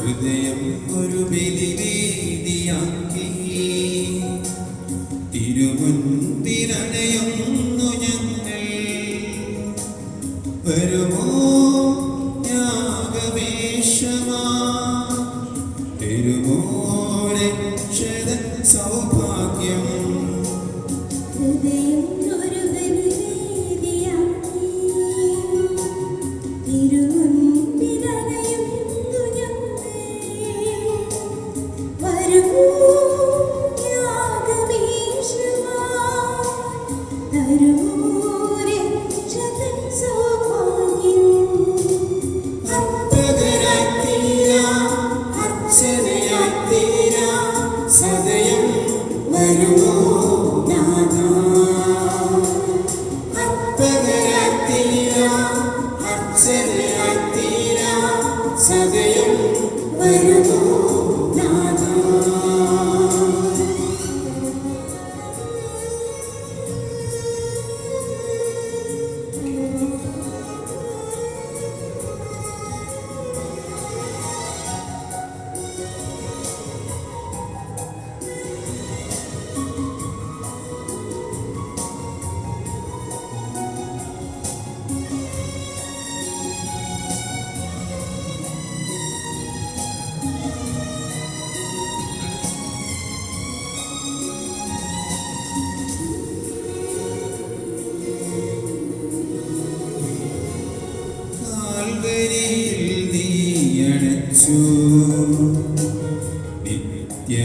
ഹൃദയം ഒരു ബലിവേദിയാക്കി തിരുമുൻപിലണയുന്നു ഞങ്ങൾ. വരുമോ യാഗമേശമാ, തരുമോ രക്ഷതൻ സൗഭാഗ്യം. ഹൃദയം ഒരു ബലിവേദിയാക്കി തിരുമുൻപിലണയുന്നു ഞങ്ങൾ. വരുമോ യാഗമേശമാ, തരുമോ രക്ഷതൻ സൗഭാഗ്യം. സദയം വരുമോ നാഥാ, സദയം വരുമോ നാഥാ.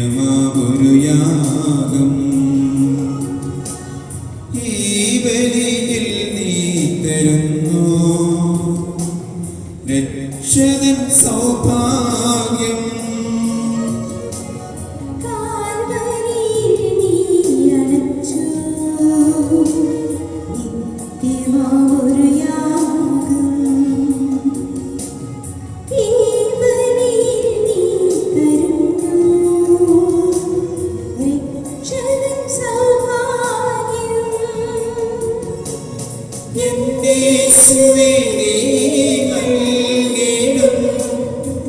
നിത്യമായൊരു യാഗം ഈ ബലിയിൽ നീ തരുന്നു രക്ഷതൻ സൗഭാഗ്യം.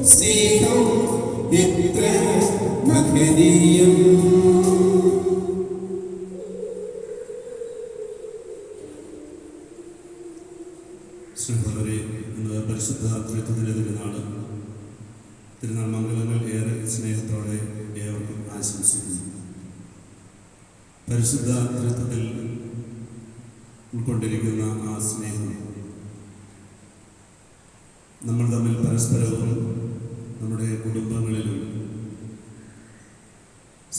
സ്നേഹം എത്ര മഹനീയം. ശ്രീഹരേ, ഇന്ന് പരിശുദ്ധ ത്രിത്വത്തിൻ്റെ തിരുനാൾ മംഗളങ്ങൾ ഏറെ സ്നേഹത്തോടെ ഏവർക്കും ആശംസിക്കുന്നു. പരിശുദ്ധ ത്രിത്വത്തിൽ ഉൾക്കൊണ്ടിരിക്കുന്ന ആ സ്നേഹം നമ്മൾ തമ്മിൽ പരസ്പരവും നമ്മുടെ കുടുംബങ്ങളിലും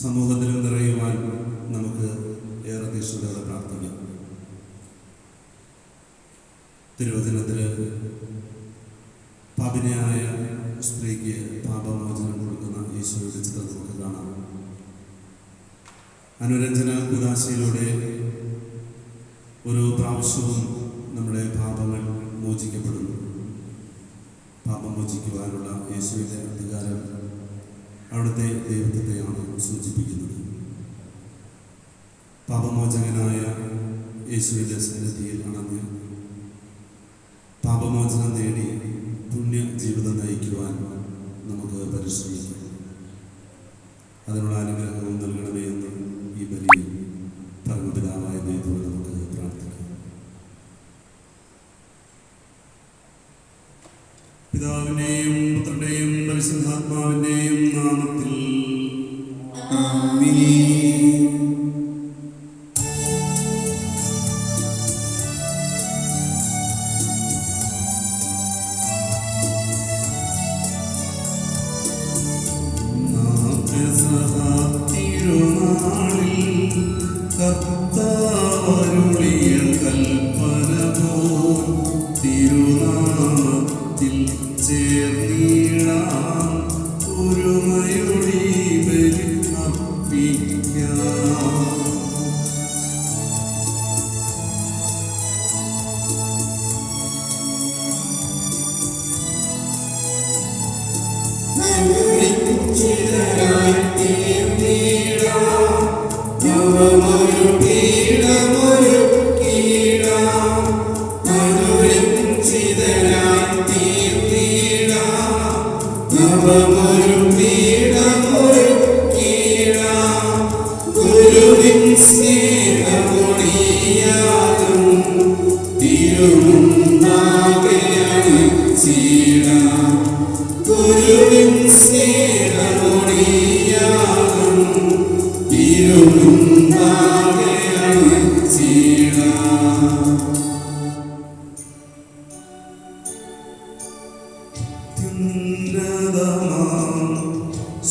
സമൂഹത്തിലും നിറയുവാൻ നമുക്ക് ഏറെ തീഷ്ണതയോടെ പ്രാർത്ഥിക്കാം. തിരുവചനത്തിൽ പാപിനിയായ സ്ത്രീക്ക് പാപമോചനം കൊടുക്കുന്ന യേശുവിൻ്റെ ചിത്രം നമുക്ക് കാണാം. അനുരഞ്ജന കുദാശയിലൂടെ ഓരോ പ്രാവശ്യവും നമ്മുടെ പാപങ്ങൾ മോചിക്കപ്പെടുന്നു. പാപം മോചിക്കുവാനുള്ള യേശുവിൻ്റെ അധികാരം അവിടുത്തെ ദൈവത്വത്തെയാണ് സൂചിപ്പിക്കുന്നത്. പാപമോചകനായ യേശുവിൻ്റെ സന്നിധിയിൽ അണഞ്ഞ് പാപമോചനം നേടി പുണ്യ ജീവിതം നയിക്കുവാൻ നമുക്ക് പരിശ്രമിക്കാം. അതിനുള്ള അനുഗ്രഹവും നൽകണമേ എന്ന് ഈ ബലിയിൽ പരമപിതാവായ ദൈവത്തോട് നമുക്ക് പ്രാർത്ഥിക്കാം. പിതാവിൻ്റെയും പുത്രൻ്റെയും പരിശുദ്ധാത്മാവിൻ്റെയും നാമത്തിൽ ആമേൻ. കർത്താവരുളിയ കൽപ്പന പോൽ തിരുനാമത്തിൽ ചേർന്നിടാം ഒരുമയൊടി ബലി അർപ്പിക്കാം. Vamos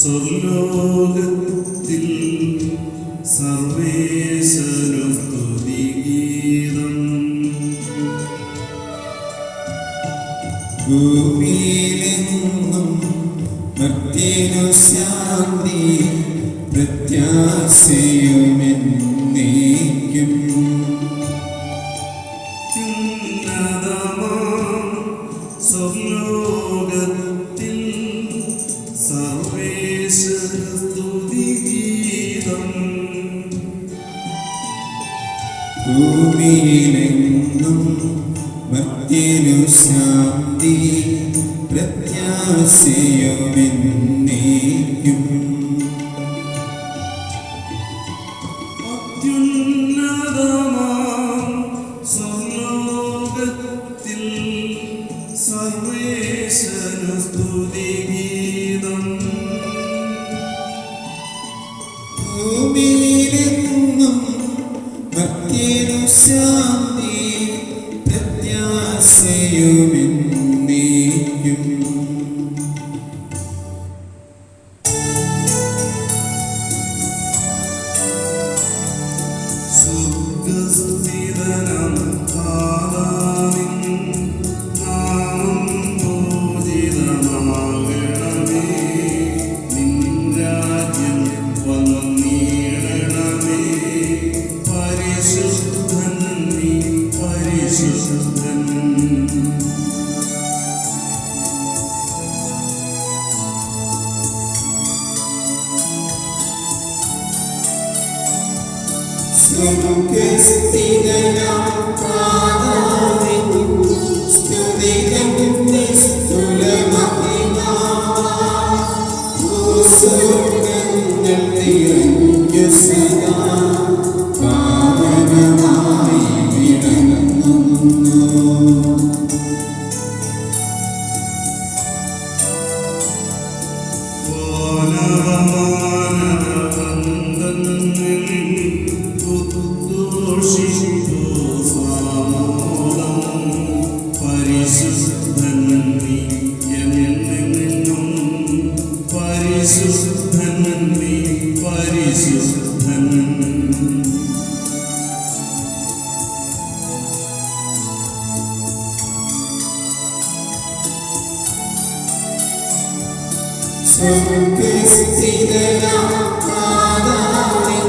സ്വർലോകത്തിൽ സർവേശ്വര സ്തുതിഗീതം. ഭൂമിയിലെങ്ങും മർത്യനു ശാന്തി പ്രത്യാശയുമെന്നേക്കും. ഉന്നതമാം സ്വർലോകത്തിൽ സർവേശ്വര സ്തുതിഗീതം. ഭൂമിയിലെങ്ങും മർത്യനു ശാന്തി പ്രത്യാശയുമെന്നേക്കും. അത്യുന്നതമാം സ്വർലോകത്തിൽ സർവേശ്വര സ്തുതിഗീതം. ഭൂമിയിലെങ്ങും മർത്യനു ശാന്തി പ്രത്യാശയുമെന്നേക്കും. സ്വർഗ്ഗസ്ഥിതനാം താതാവിൻ നാമം പൂജിതമാകണമേ. നിൻ രാജ്യം വന്നിടണമേ. പരിശുദ്ധൻ നീ പരിശുദ്ധൻ. സ്വർഗ്ഗസ്ഥിതനാം താതാവിൻ സ്തുതികൾ നിസ്തുലമഹിമാവാൻ ഭൂസ്വർഗ്ഗങ്ങൾ നിറഞ്ഞു സദാ പാവനമായി വിളങ്ങുന്നു. പരിശുദ്ധൻ നീ എന്നെന്നും പരിശുദ്ധൻ നീ പരിശുദ്ധൻ. സ്വർഗ്ഗസ്ഥിതനാം താതാവിൻ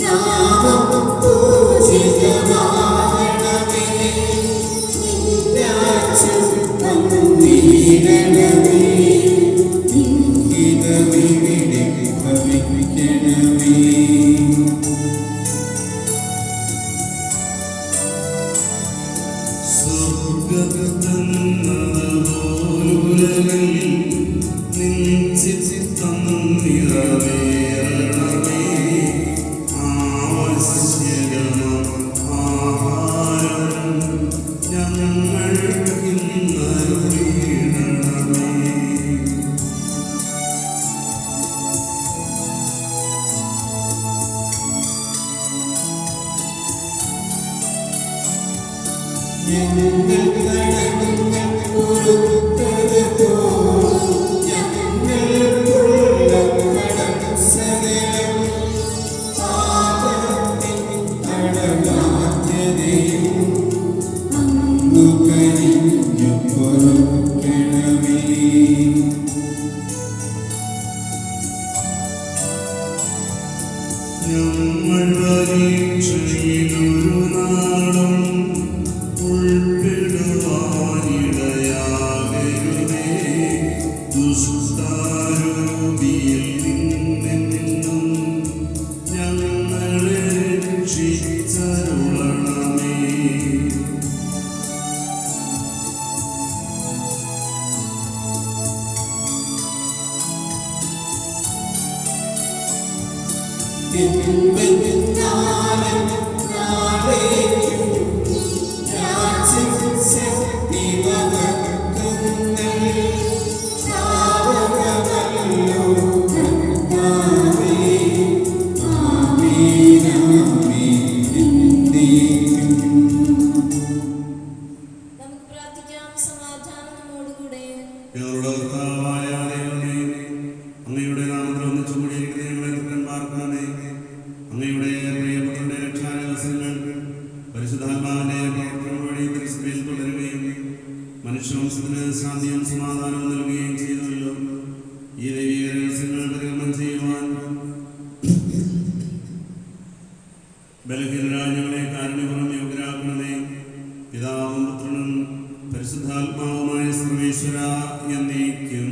നാമം പൂജിതമാകണമേ. നിൻ രാജ്യം വന്നിടണമേ. നിൻ ഹിതമിവിടെ ഭവിക്കണമേ. സ്വർഗ്ഗത്തിലുലകിൽ നിൻ ചിത്തം നിറവേറണമേ. ആവശ്യകമാം ആഹാരം ഞങ്ങൾക്കിന്നരുളീണമേ. ഞങ്ങൾ കടങ്ങൾ പൊറുത്തതുപോൽ ഞങ്ങൾക്കുള്ള കടം സകലം പാപത്തിൻ കടബാധ്യതയും അങ്ങു കനിഞ്ഞു പൊറുക്കണമേ. ഞങ്ങൾ പരീക്ഷയിലൊരു നാളും ഉൾപ്പെടുവാനിടയാകരുതേ. സഭയിൽ തുടരുകയും മനുഷ്യവംശത്തിന് ശാന്തിയും സമാധാനവും നൽകുകയും ചെയ്തല്ലോ. ഈ ദൈവിക രഹസ്യങ്ങൾ പരികർമ്മം ചെയ്യുവാൻ ബലഹീനരായ ഞങ്ങളെ കാരുണ്യപൂർവ്വം യോഗ്യരാക്കണമേ. പിതാവും പുത്രനും പരിശുദ്ധാത്മാവുമായ സർവേശ്വര എന്നേക്കും.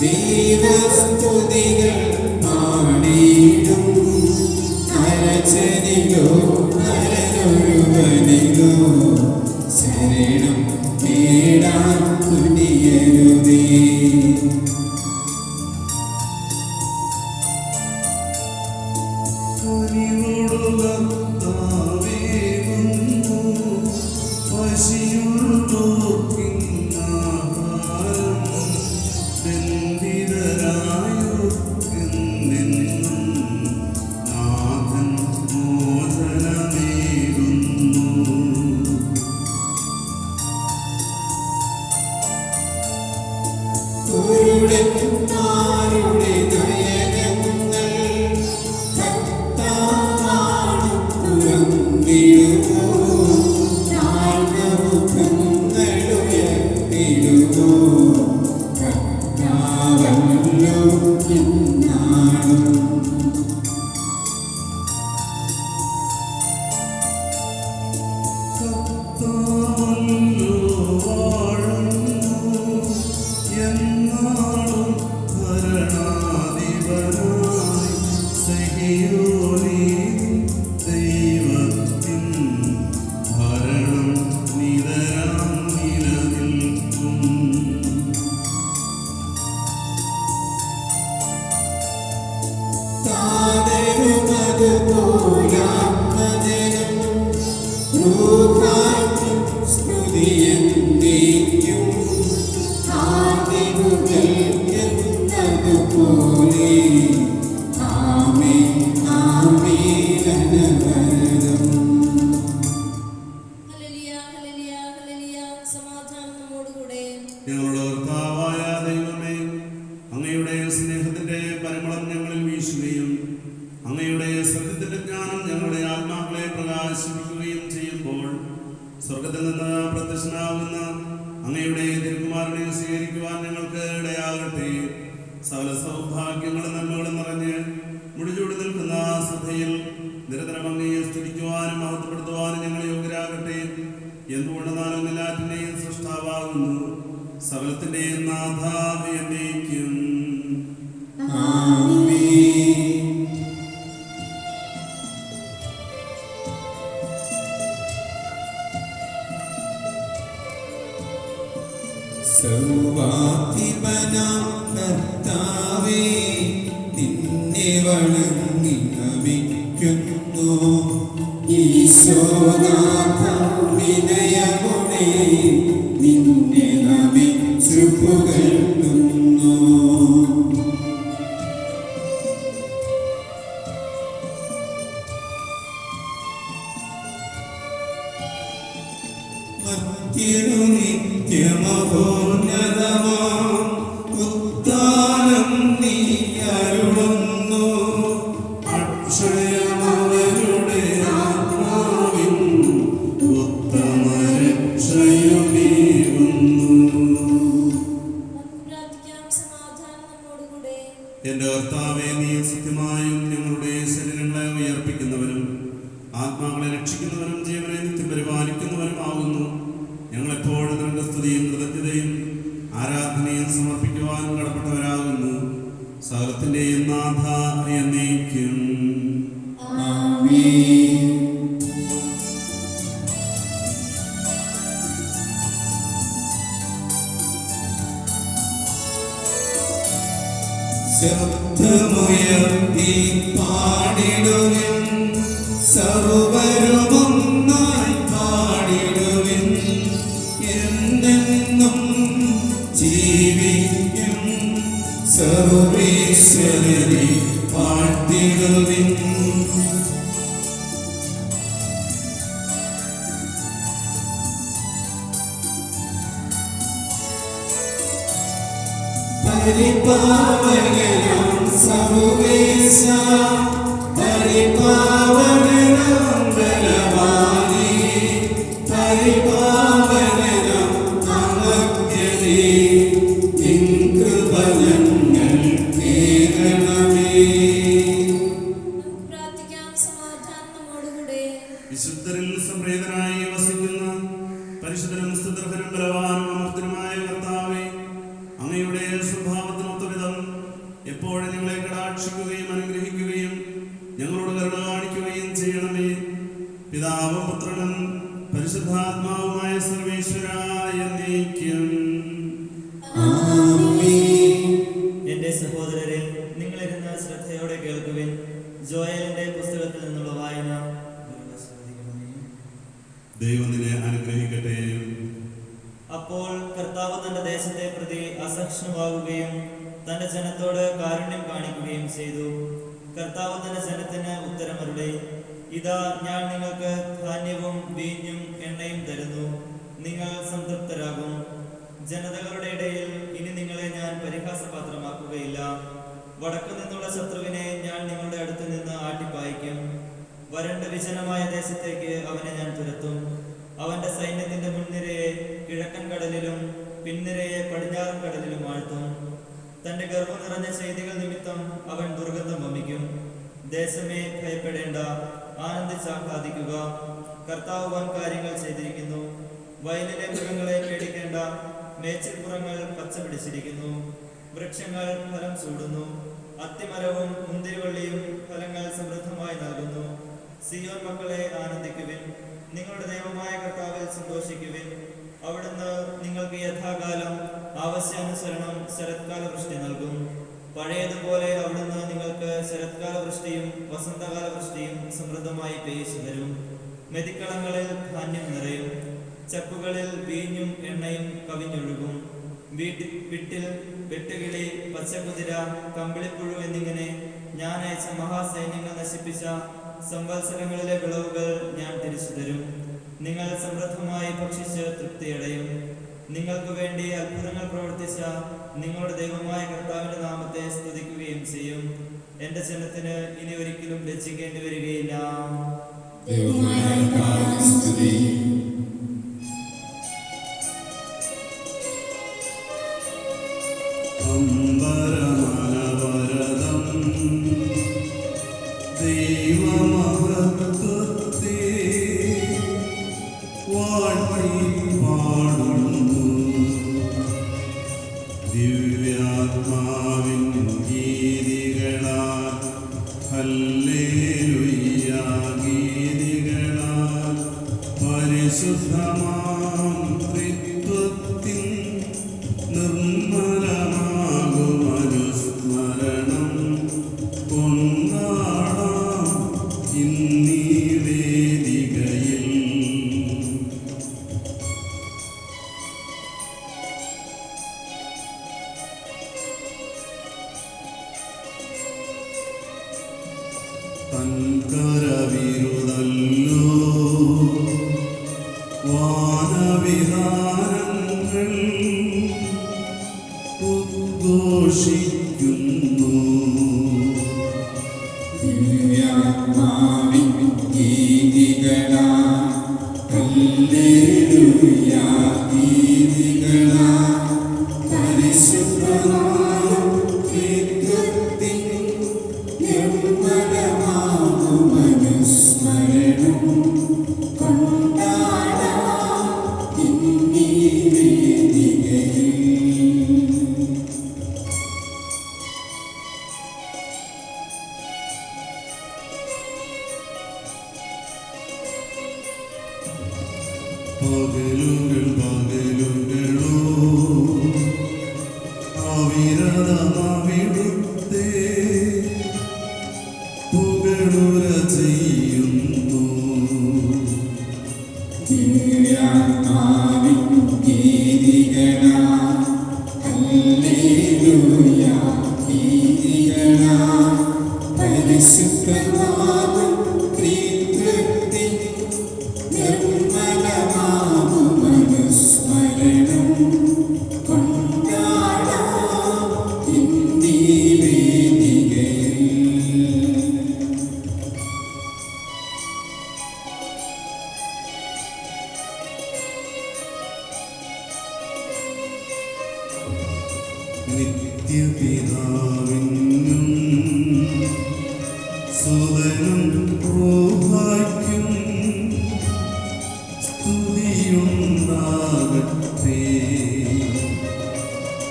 ദൈവസ്തുതികൾ പാടിയിടും അരചനിലോ നരനൊരുവനിലോ ശരണം നേടാൻ തുനിയരുതേ. കുരുടന്മാരുടെ നയനങ്ങൾ കർത്താവാണ് തുറന്നിടുമോ, താഴ്ന്നമുഖങ്ങളുയർത്തിടുമോ, കർത്താവല്ലോ ഇന്നാളും. ഞങ്ങളുടെ കർത്താവായ ദൈവമേ, അങ്ങയുടെ സ്നേഹത്തിന്റെ പരിമളം ഞങ്ങളിൽ വീശുകയും അങ്ങയുടെ സത്യത്തിന്റെ ജ്ഞാനം ഞങ്ങളുടെ ആത്മാക്കളെ പ്രകാശിപ്പിക്കുകയും ചെയ്യുമ്പോൾ സ്വർഗത്തിൽ നിന്ന് പ്രത്യക്ഷനാകുന്ന അങ്ങയുടെ തിരുക്കുമാരനെ സ്വീകരിക്കുവാൻ ഞങ്ങൾക്ക് ഇടയാകട്ടെ. സകല സൗഭാഗ്യങ്ങളും നന്മകളും നിറഞ്ഞ് മുടിചൂടി നിൽക്കുന്ന സഭയിൽ നിരന്തരം അങ്ങയെ സ്തുതിക്കുവാനും മഹത്വപ്പെടുത്തുവാനും ഞങ്ങൾ യോഗ്യരാകട്ടെ. എന്തുകൊണ്ടെന്നാലും എല്ലാറ്റിന്റെയും സൃഷ്ടാവാകുന്നു, സകലത്തിന്റെയും നാഥ എന്നേക്കും. സർവാധിപനാം കർത്താവേ, നിന്നെ വണങ്ങി നമിക്കുന്നു. ഈശോനാഥ വിനയമോടെ നിന്നെ നമിച്ചു പുകഴ്ത്തുന്നു. മധ്യനു നിത്യമഹോന്നതമാം ഉദ്ധാനം നീ അരുളുന്നു. അക്ഷയമവരുടെ ആത്മാവിൻ ഉത്തമ രക്ഷയുമേകുന്നു. എന്റെ കർത്താവേ, നീ സത്യമായും ഞങ്ങളുടെ ശരീരങ്ങളെ ഉയർപ്പിക്കുന്നവരും ആത്മാക്കളെ രക്ഷിക്കുന്നവരും ജീവനെ നിത്യം പരിപാലിക്കുന്നവരുമാകുന്നു. ഞങ്ങളെപ്പോഴും നിന്റെ സ്തുതിയും കൃതജ്ഞതയും ആരാധനയും സമർപ്പിക്കുവാൻ കടപ്പെട്ടവരാകുന്നു. സകലത്തിന്റെയും നാഥ എന്നേക്കും. ശബ്ദമുയർത്തി പാടിടുവിൻ, സർവ്വരുമൊന്നായി പാടിടുവിൻ. എന്നെന്നും ജീവിക്കും സർവീശ്വരനെ പാടിടുവിൻ. പരിപാവകനാം സർവേശ, പരിപാവകനാം ബലവാനേ, പരിപാവകനാം അമർത്യനേ, നിൻ കൃപ ഞങ്ങൾ കേൾക്കണമേ. പ്രാർത്ഥിക്കാം. സമാധാനം നമ്മോടുകൂടെ. വിശുദ്ധരിൽ സംപ്രീതനായി വസിക്കുന്ന പരിശുദ്ധനും സ്തുത്യർഹനും ബലവാനും അമർത്യനുമായ കർത്താവേ, അങ്ങയുടെ സ്വഭാവത്തിനൊത്തവിധം എപ്പോഴും ഞങ്ങളെ കടാക്ഷിക്കുകയും അനുഗ്രഹിക്കുകയും ഞങ്ങളോട് കരുണ കാണിക്കുകയും ചെയ്യണമേ. പിതാവും പുത്രനും പരിശുദ്ധാത്മാവുമായ സർവേശ്വരായ എന്നേക്കും. എന്റെ സഹോദരരെ, നിങ്ങളിരുന്ന് ശ്രദ്ധയോടെ കേൾക്കുവിൻ. ജോയലിന്റെ പുസ്തകത്തിൽ നിന്നുള്ള വായന. ദൈവം നിന്നെ അനുഗ്രഹിക്കട്ടെ. അപ്പോൾ കർത്താവ് തന്റെ ദേശത്തെ പ്രതി അസഹിഷ്ണുവാകുകയും തന്റെ ജനത്തോട് കാരുണ്യം കാണിക്കുകയും ചെയ്തു. കർത്താവ് തന്റെ ജനത്തിന് ഉത്തരമരുളി, ഇതാ ഞാൻ നിങ്ങൾക്ക് ധാന്യവും വീഞ്ഞും എണ്ണയും തരുന്നു, നിങ്ങൾ സംതൃപ്തരാകും. ജനതകളുടെ ഇടയിൽ ഇനി നിങ്ങളെ ഞാൻ പരിഹാസപാത്രമാക്കുകയില്ല. വടക്കു നിന്നുള്ള ശത്രുവിനെ ഞാൻ നിങ്ങളുടെ അടുത്ത് നിന്ന് ആട്ടിപ്പായിക്കും. വരണ്ട വിജനമായ ദേശത്തേക്ക് അവനെ ഞാൻ തുരത്തും. അവന്റെ സൈന്യത്തിന്റെ മുൻനിരയെ കിഴക്കൻ കടലിലും പിൻനിരയെ പടിഞ്ഞാറൻ കടലിലും ആഴ്ത്തും. തന്റെ ഗർഭം നിറഞ്ഞ ചെയ്തികൾ നിമിത്തം അവൻ ദുർഗന്ധം വമിക്കും. ദേശമേ, ഭയപ്പെടേണ്ട, ആനന്ദിച്ചാഹ്ലാദിക്കുക. കർത്താവ് വൻ കാര്യങ്ങൾ ചെയ്തിരിക്കുന്നു. വയലിലെ മൃഗങ്ങളെ പേടിക്കേണ്ട, മേച്ചിൽപ്പുറങ്ങൾ പച്ച പിടിച്ചിരിക്കുന്നു. വൃക്ഷങ്ങൾ ഫലം ചൂടുന്നു. അത്തിമരവും മുന്തിരിവള്ളിയും ഫലങ്ങൾ സമൃദ്ധമായി നൽകുന്നു. സിയോൻ മക്കളെ, ആനന്ദിക്കുവിൻ, നിങ്ങളുടെ ദൈവമായ കർത്താവിൽ സന്തോഷിക്കുവിൻ. അവിടുന്ന് നിങ്ങൾക്ക് യഥാകാലം ആവശ്യാനുസരണം ശരത്കാല വൃഷ്ടി നൽകും. പഴയതുപോലെ അവിടുന്ന് നിങ്ങൾക്ക് ശരത്കാല വൃഷ്ടിയും വസന്തകാല വൃഷ്ടിയും സമൃദ്ധമായി പെയ്ച്ചു തരും. മെതിക്കളങ്ങളിൽ ധാന്യം നിറയും, ചപ്പുകളിൽ വീഞ്ഞും എണ്ണയും കവിഞ്ഞൊഴുകും. വിട്ടിൽ വെട്ടുകിളി, പച്ചക്കുതിര, കമ്പിളിപ്പുഴു എന്നിങ്ങനെ ഞാൻ അയച്ച മഹാസൈന്യങ്ങൾ നശിപ്പിച്ച സംവത്സരങ്ങളിലെ വിളവുകൾ ഞാൻ തിരിച്ചു തരും. നിങ്ങൾ സമൃദ്ധമായി ഭക്ഷിച്ച് തൃപ്തിയടയും. നിങ്ങൾക്ക് വേണ്ടി അത്ഭുതങ്ങൾ പ്രവർത്തിച്ച നിങ്ങളുടെ ദൈവമായ കർത്താവിന്റെ നാമത്തെ സ്തുതിക്കുകയും ചെയ്യും. എന്റെ ജനത്തിന് ഇനി ഒരിക്കലും ലജ്ജിക്കേണ്ടി വരികയില്ല. അമ്പരമനവരതം ദൈവമഹത്വത്തെ വാഴ്ത്തി പാടുന്നു. ദിവ്യാത്മാവിൻ ഗീതികളാൽ, ഹല്ലേലൂയ ഗീതികളാൽ, പരിശുദ്ധമാം ത്രിത്വത്തിൻ നിർമ്മലമാകുമനുസ്മരണം കൊണ്ടാടാം ഇന്നീ വേദികയിൽ. തൻകരവിരുതല്ലോ വാനവിഹാരങ്ങൾ ഉദ്ഘോഷിക്കുന്നു. ദിവ്യാത്മാവിൻ ഗീതികളാൽ, ഹല്ലേലൂയ ഗീതികളാൽ, പരിശുദ്ധമായ ത്രിത്വത്തിൻ നിർമ്മലമാകുമനുസ്മരണം കൊണ്ടാടാം ഇന്നീ വേദികയിൽ. നിത്യപിതാവിനും സുതനും റൂഹായ്ക്കും സ്തുതിയുണ്ടാകട്ടെ.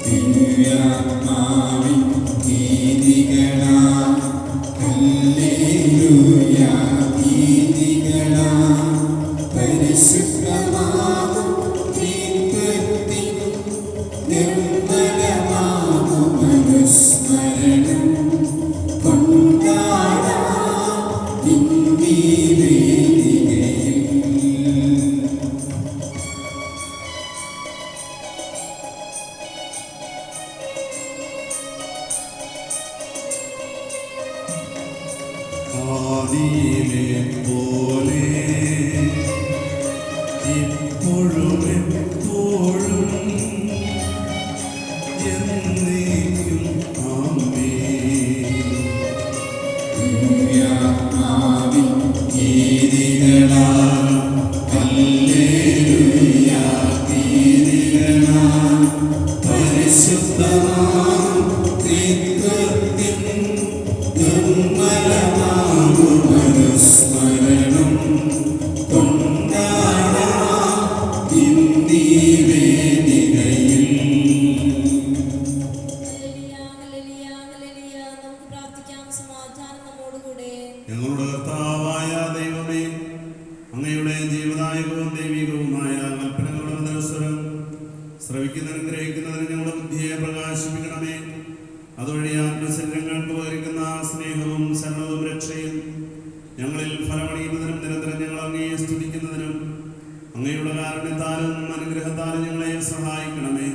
ദിവ്യാത്മാവിൻ ഗീതികളാൽ ഹല്ലേലൂയ ഗീതികളാൽ പരിശുദ്ധമാകും ത്രിത്വത്തിൻ നിർമ്മലമാകും അനുസ്മരണം കൊണ്ടാടാം നിന്നീ വേദികയിൽ. ആദിയിലെ പോലെ ഇപ്പോഴും എപ്പോഴും എന്നേക്കും ആമേൻ. ദിവ്യാത്മാവിൻ ഗീതികളാൽ ഹല്ലേലൂയ ഗീതികളാൽ പരിശുദ്ധമാം ത്രിത്വത്തിൻ നിർമ്മലമാകും അനുസ്മരണം കൊണ്ടാടാം ഇന്നീ വേദികയിൽ. ഹല്ലേലൂയ, ഹല്ലേലൂയ, ഹല്ലേലൂയ. നമുക്ക് പ്രാർത്ഥിക്കാം. സമാധാനം നമ്മോടുകൂടെ. ഞങ്ങളുടെ കർത്താവായ ദൈവമേ, അങ്ങയുടെ ജീവദായകവും ദൈവികവുമായ കൽപ്പനകളുടെ മധുരസ്വരം ശ്രവിക്കുന്നതിനും ഗ്രഹിക്കുന്നതിനും ഞങ്ങളുടെ ബുദ്ധിയെ പ്രകാശിപ്പിക്കണമേ. അതുവഴി ആത്മശരീരങ്ങൾക്ക് ഉപകരിക്കുന്ന സ്നേഹവും ശരണവും രക്ഷയും ഞങ്ങളിൽ ഫലമണിയുന്നതിനും നിരന്തരം ഞങ്ങൾ അങ്ങയെ സ്തുതിക്കുന്നതിനും അങ്ങയുടെ കാരുണ്യത്താലും അനുഗ്രഹത്താലും ഞങ്ങളെ സഹായിക്കണമേ.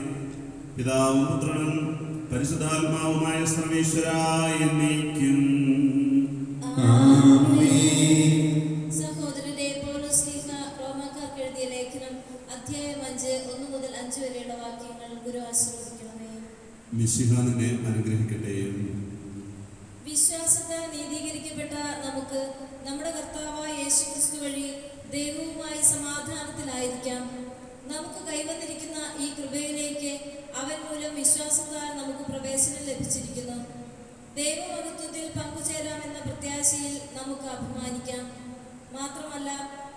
പിതാവും പുത്രനും പരിശുദ്ധാത്മാവുമായ സർവീശ്വരായ എന്നേക്കും. സഹോദരരെ, പൗലോസ് ശ്ലീഹ റോമാക്കാർക്ക് എഴുതിയ ലേഖനം അധ്യായം 5 1 മുതൽ 5 വരെയുള്ള വാക്യങ്ങൾ ഗുരു ആശീർവദിക്കണമേ. മിശിഹ നിന്നെ അനുഗ്രഹിക്കട്ടെ. വിശ്വാസത്താൽ നീതീകരിക്കപ്പെട്ട നമുക്ക് നമ്മുടെ കർത്താവായ യേശുക്രിസ്തു വഴി ദൈവവുമായി സമാധാനത്തിലായിരിക്കാം. നമുക്ക് കൈവന്നിരിക്കുന്ന ഈ കൃപയിലേക്ക് അവൻ മൂലം വിശ്വാസത്താൽ നമുക്ക് പ്രവേശനം ലഭിച്ചിരിക്കുന്നു. ദൈവമഹത്വത്തിൽ പങ്കുചേരാമെന്ന പ്രത്യാശയിൽ നമുക്ക് അഭിമാനിക്കാം. മാത്രമല്ല,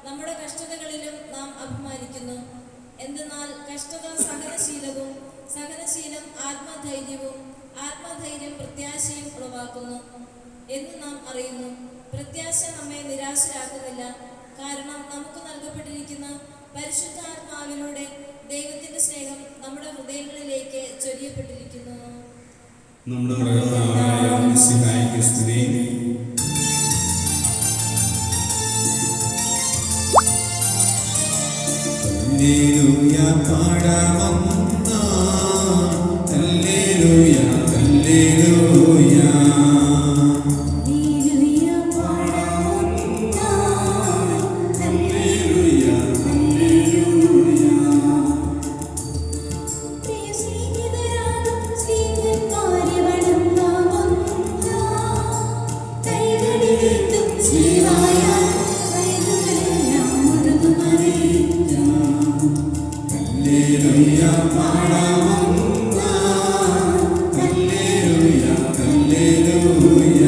നമ്മുടെ കഷ്ടതകളിലും നാം അഭിമാനിക്കുന്നു. എന്തെന്നാൽ കഷ്ടത സഹനശീലവും, സഹനശീലം ആത്മധൈര്യവും, ആത്മധൈര്യം പ്രത്യാശയും ഉളവാക്കുന്നു എന്ന് നാം അറിയുന്നു. പ്രത്യാശ നമ്മെ നിരാശരാക്കുന്നില്ല. കാരണം നമുക്ക് നൽകപ്പെട്ടിരിക്കുന്ന പരിശുദ്ധാത്മാവിലൂടെ ദൈവത്തിന്റെ സ്നേഹം നമ്മുടെ ഹൃദയങ്ങളിലേക്ക് ചൊരിയപ്പെട്ടിരിക്കുന്നു. നമ്മുടെ കർത്താവായ മിശിഹായ്ക്ക് സ്തുതി. ഹല്ലേലൂയ പാടാമൊന്നാം. ഹല്ലേലൂയ ഹല്ലേലൂയ. ഹല്ലേലൂയ പാടാമൊന്നാം. ഹല്ലേലൂയ ഹല്ലേലൂയ. പ്രിയ സ്നേഹിതരാകും സ്നേഹിതന്മാരെ വണങ്ങാമൊന്നാം. കൈകളിലേറ്റും സ്നേഹായാൽ വയലുകളെല്ലാം മുഴുതുമറിയിക്കാം. ഹല്ലേലൂയ പാടാമൊന്നാം. ഹല്ലേലൂയ ഹല്ലേലൂയ.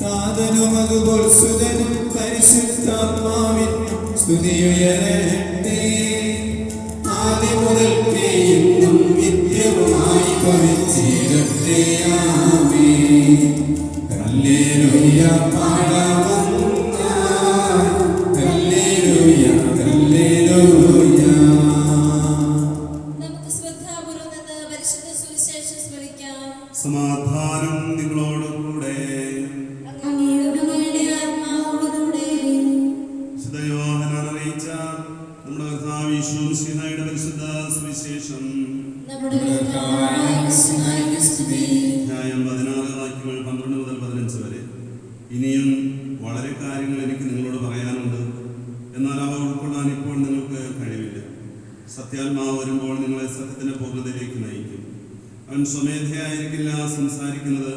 താതനും അതുപോൽ സുതനും പരിശുദ്ധാത്മാവിനും സ്തുതിയുയരട്ടെ. ആദ്യം മുതൽക്കേ ഇന്നും നിത്യവുമായി ഭവിച്ചിരട്ടെ. ആമേൻ. ഹല്ലേലൂയ പാടാമൊന്നാം. ഹല്ലേലൂയ ഹല്ലേലൂയ. നമുക്ക് ശ്രദ്ധാപൂർവം നിന്ന് പരിശുദ്ധ സുവിശേഷം സ്മരിക്കാം. സമാധാനം നിങ്ങളോടുകൂടെ. അങ്ങയുടെ ആത്മാവോടുകൂടെ. വിശുദ്ധ യോഹന്നാൻ അറിയിച്ച നമ്മുടെ കർത്താവ് യേശു മിശിഹായുടെ പരിശുദ്ധ സുവിശേഷം നമ്മുടെ കർത്താവായ മിശിഹായ്ക്ക് സ്തുതി. അധ്യായം 16 വാക്യങ്ങൾ 12 മുതൽ 15 വരെ. ഇനിയും വളരെ കാര്യങ്ങൾ എനിക്ക് നിങ്ങളോട് പറയാനുണ്ട്, എന്നാൽ അവ ഉൾക്കൊള്ളാൻ ഇപ്പോൾ നിങ്ങൾക്ക് കഴിവില്ല. സത്യാത്മാവ് വരുമ്പോൾ നിങ്ങളെ സത്യത്തിന്റെ പൂർണ്ണതയിലേക്ക് നയിക്കും. അവൻ സ്വമേധയായിരിക്കില്ല സംസാരിക്കുന്നത്,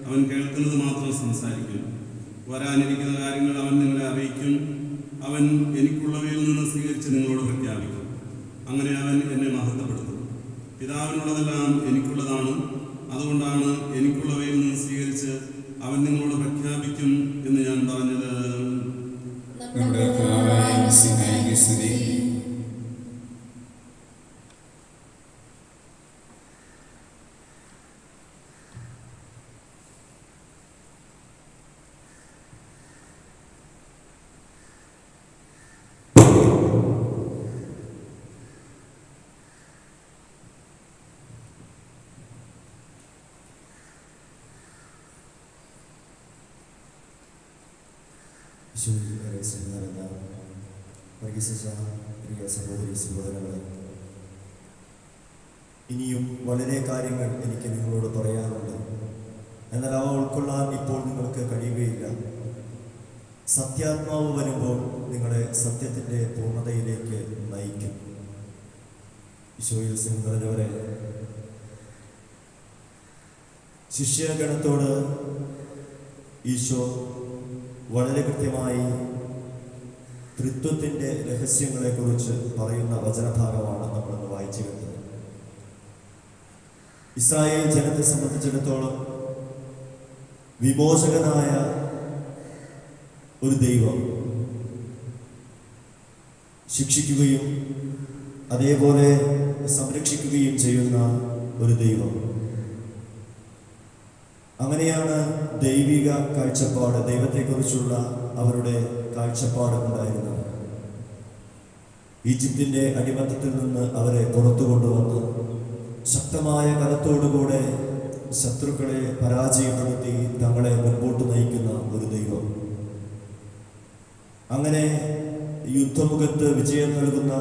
അവൻ കേൾക്കുന്നത് മാത്രം സംസാരിക്കും. വരാനിരിക്കുന്ന കാര്യങ്ങൾ അവൻ നിങ്ങളെ അറിയിക്കും. അവൻ എനിക്കുള്ളവയിൽ നിന്ന് സ്വീകരിച്ച് നിങ്ങളോട് പ്രഖ്യാപിക്കും. അങ്ങനെ അവൻ എന്നെ മഹത്വപ്പെടുത്തും. പിതാവിനുള്ളതെല്ലാം എനിക്കുള്ളതാണ്. അതുകൊണ്ടാണ് എനിക്കുള്ളവയിൽ നിന്ന് സ്വീകരിച്ച് അവൻ നിങ്ങളോട് പ്രഖ്യാപിക്കും എന്ന് ഞാൻ പറഞ്ഞത്. നമ്മുടെ കർത്താവായ മിശിഹായ്ക്ക് സ്തുതി. പ്രിയ സഹോദരി സഹോദരങ്ങളെ, ഇനിയും വളരെ കാര്യങ്ങൾ എനിക്ക് നിങ്ങളോട് പറയാനുണ്ട്. എന്നാൽ അവ ഉൾക്കൊള്ളാൻ ഇപ്പോൾ നിങ്ങൾക്ക് കഴിയുകയില്ല. സത്യാത്മാവ് വരുമ്പോൾ നിങ്ങളെ സത്യത്തിൻ്റെ പൂർണ്ണതയിലേക്ക് നയിക്കും. ഈശോയിൽ സ്നേഹം നിറഞ്ഞവരെ, ശിഷ്യഗണത്തോട് ഈശോ വളരെ കൃത്യമായി ത്രിത്വത്തിൻ്റെ രഹസ്യങ്ങളെക്കുറിച്ച് പറയുന്ന വചനഭാഗമാണ് നമ്മളിന്ന് വായിച്ചു കേട്ടത്. ഇസ്രായേൽ ജനത്തെ സംബന്ധിച്ചിടത്തോളം വിമോചകനായ ഒരു ദൈവം, ശിക്ഷിക്കുകയും അതേപോലെ സംരക്ഷിക്കുകയും ചെയ്യുന്ന ഒരു ദൈവം. അങ്ങനെയാണ് ദൈവിക കാഴ്ചപ്പാട്, ദൈവത്തെക്കുറിച്ചുള്ള അവരുടെ കാഴ്ചപ്പാട് ഉണ്ടായിരുന്നത്. ഈജിപ്തിൻ്റെ അടിമത്തത്തിൽ നിന്ന് അവരെ പുറത്തു കൊണ്ടുവന്ന് ശക്തമായ കരത്തോടുകൂടെ ശത്രുക്കളെ പരാജയപ്പെടുത്തി തങ്ങളെ മുൻപോട്ട് നയിക്കുന്ന ഒരു ദൈവം. അങ്ങനെ യുദ്ധമുഖത്ത് വിജയം നൽകുന്ന,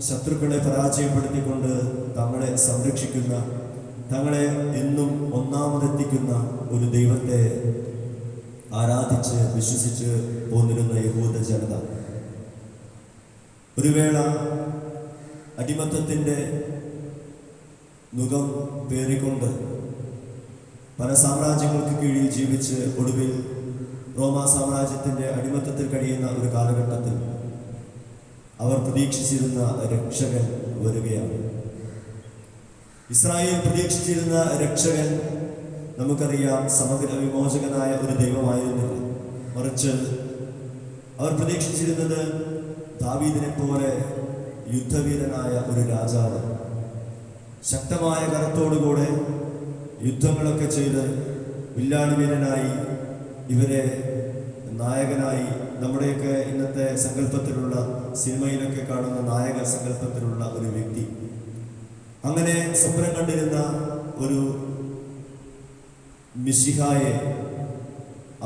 ശത്രുക്കളെ പരാജയപ്പെടുത്തിക്കൊണ്ട് തങ്ങളെ സംരക്ഷിക്കുന്ന, തങ്ങളെ എന്നും ഒന്നാമതെത്തിക്കുന്ന ഒരു ദൈവത്തെ ആരാധിച്ച് വിശ്വസിച്ച് പോന്നിരുന്ന യഹൂദ ജനത ഒരു വേള അടിമത്തത്തിൻ്റെ മുഖം പേറിക്കൊണ്ട് പല സാമ്രാജ്യങ്ങൾക്ക് കീഴിൽ ജീവിച്ച് ഒടുവിൽ റോമാ സാമ്രാജ്യത്തിൻ്റെ അടിമത്തത്തിൽ കഴിയുന്ന ഒരു കാലഘട്ടത്തിൽ അവർ പ്രതീക്ഷിച്ചിരുന്ന രക്ഷകൻ വരികയാണ്. ഇസ്രായേൽ പ്രതീക്ഷിച്ചിരുന്ന രക്ഷകൻ നമുക്കറിയാം സമഗ്ര വിമോചകനായ ഒരു ദൈവമായിരുന്നില്ല. മറിച്ച് അവർ പ്രതീക്ഷിച്ചിരുന്നത് ദാവീദിനെ പോലെ യുദ്ധവീരനായ ഒരു രാജാവ്, ശക്തമായ കരത്തോടുകൂടെ യുദ്ധങ്ങളൊക്കെ ചെയ്ത് വില്ലാളി വീരനായി, ഇവരെ നായകനായി, നമ്മുടെയൊക്കെ ഇന്നത്തെ സങ്കല്പത്തിലുള്ള, സിനിമയിലൊക്കെ കാണുന്ന നായക സങ്കല്പത്തിലുള്ള ഒരു വ്യക്തി. അങ്ങനെ സ്വപ്നം കണ്ടിരുന്ന ഒരു മിശിഹായെ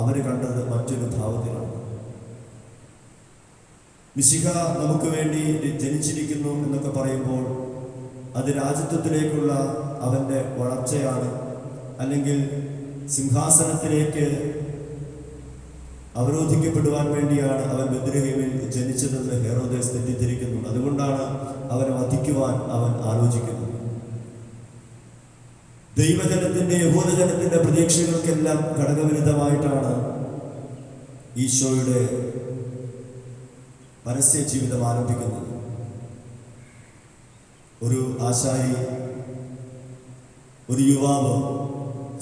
അവർ കണ്ടത് മറ്റൊരു ഭാവത്തിലാണ്. മിശിഹ നമുക്ക് വേണ്ടി ജനിച്ചിരിക്കുന്നു എന്നൊക്കെ പറയുമ്പോൾ അത് രാജ്യത്വത്തിലേക്കുള്ള അവൻ്റെ വളർച്ചയാണ്, അല്ലെങ്കിൽ സിംഹാസനത്തിലേക്ക് അവരോധിക്കപ്പെടുവാൻ വേണ്ടിയാണ് അവൻ ബെത്ലഹേമിൽ ജനിച്ചതെന്ന് ഹെറോദേസ് തെറ്റിദ്ധരിക്കുന്നു. അതുകൊണ്ടാണ് അവനെ വധിക്കുവാൻ അവൻ ആലോചിക്കുന്നത്. ദൈവജനത്തിൻ്റെ, യഹൂദജനത്തിൻ്റെ പ്രതീക്ഷകൾക്കെല്ലാം ഘടകവിരുദ്ധമായിട്ടാണ് ഈശോയുടെ പരസ്യ ജീവിതം ആരംഭിക്കുന്നത്. ഒരു ആശാരി, ഒരു യുവാവ്,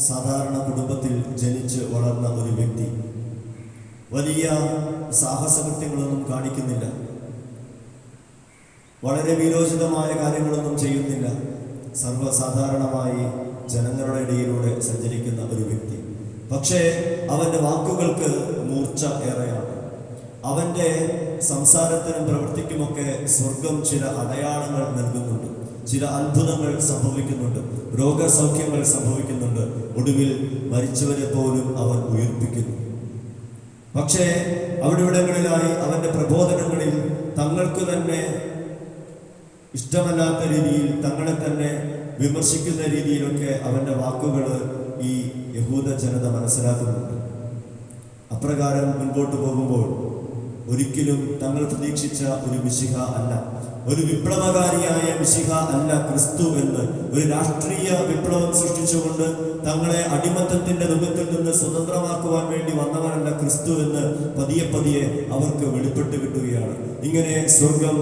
സാധാരണ കുടുംബത്തിൽ ജനിച്ച് വളർന്ന ഒരു വ്യക്തി, വലിയ സാഹസകൃത്യങ്ങളൊന്നും കാണിക്കുന്നില്ല, വളരെ വീരോചിതമായ കാര്യങ്ങളൊന്നും ചെയ്യുന്നില്ല. സർവ്വസാധാരണമായി ജനങ്ങളുടെ ഇടയിലൂടെ സഞ്ചരിക്കുന്ന ഒരു വ്യക്തി. പക്ഷേ അവൻ്റെ വാക്കുകൾക്ക് മൂർച്ച ഏറെയാണ്. അവൻ്റെ സംസാരത്തിനും പ്രവൃത്തിക്കുമൊക്കെ സ്വർഗം ചില അടയാളങ്ങൾ നൽകുന്നുണ്ട്, ചില അത്ഭുതങ്ങൾ സംഭവിക്കുന്നുണ്ട്, രോഗസൗഖ്യങ്ങൾ സംഭവിക്കുന്നുണ്ട്, ഒടുവിൽ മരിച്ചവരെ പോലും അവൻ ഉയർപ്പിക്കുന്നു. പക്ഷേ അവിടെയിടങ്ങളിലായി അവൻ്റെ പ്രബോധനങ്ങളിൽ തങ്ങൾക്ക് തന്നെ ഇഷ്ടമല്ലാത്ത രീതിയിൽ, തങ്ങളെ തന്നെ വിമർശിക്കുന്ന രീതിയിലൊക്കെ അവൻ്റെ വാക്കുകൾ ഈ യഹൂദ ജനത മനസ്സിലാക്കുന്നുണ്ട്. അപ്രകാരം മുൻപോട്ട് പോകുമ്പോൾ ഒരിക്കലും തങ്ങൾ പ്രതീക്ഷിച്ച ഒരു മിശിഹ അല്ല, ഒരു വിപ്ലവകാരിയായ മിശിഹ അല്ല ക്രിസ്തു എന്ന്, ഒരു രാഷ്ട്രീയ വിപ്ലവം സൃഷ്ടിച്ചുകൊണ്ട് തങ്ങളെ അടിമത്തത്തിന്റെ നുഖത്തിൽ നിന്ന് സ്വതന്ത്രമാക്കുവാൻ വേണ്ടി വന്നവരല്ല ക്രിസ്തു എന്ന് പതിയെ പതിയെ അവർക്ക് വെളിപ്പെട്ട് കിട്ടുകയാണ്. ഇങ്ങനെ സ്വർഗം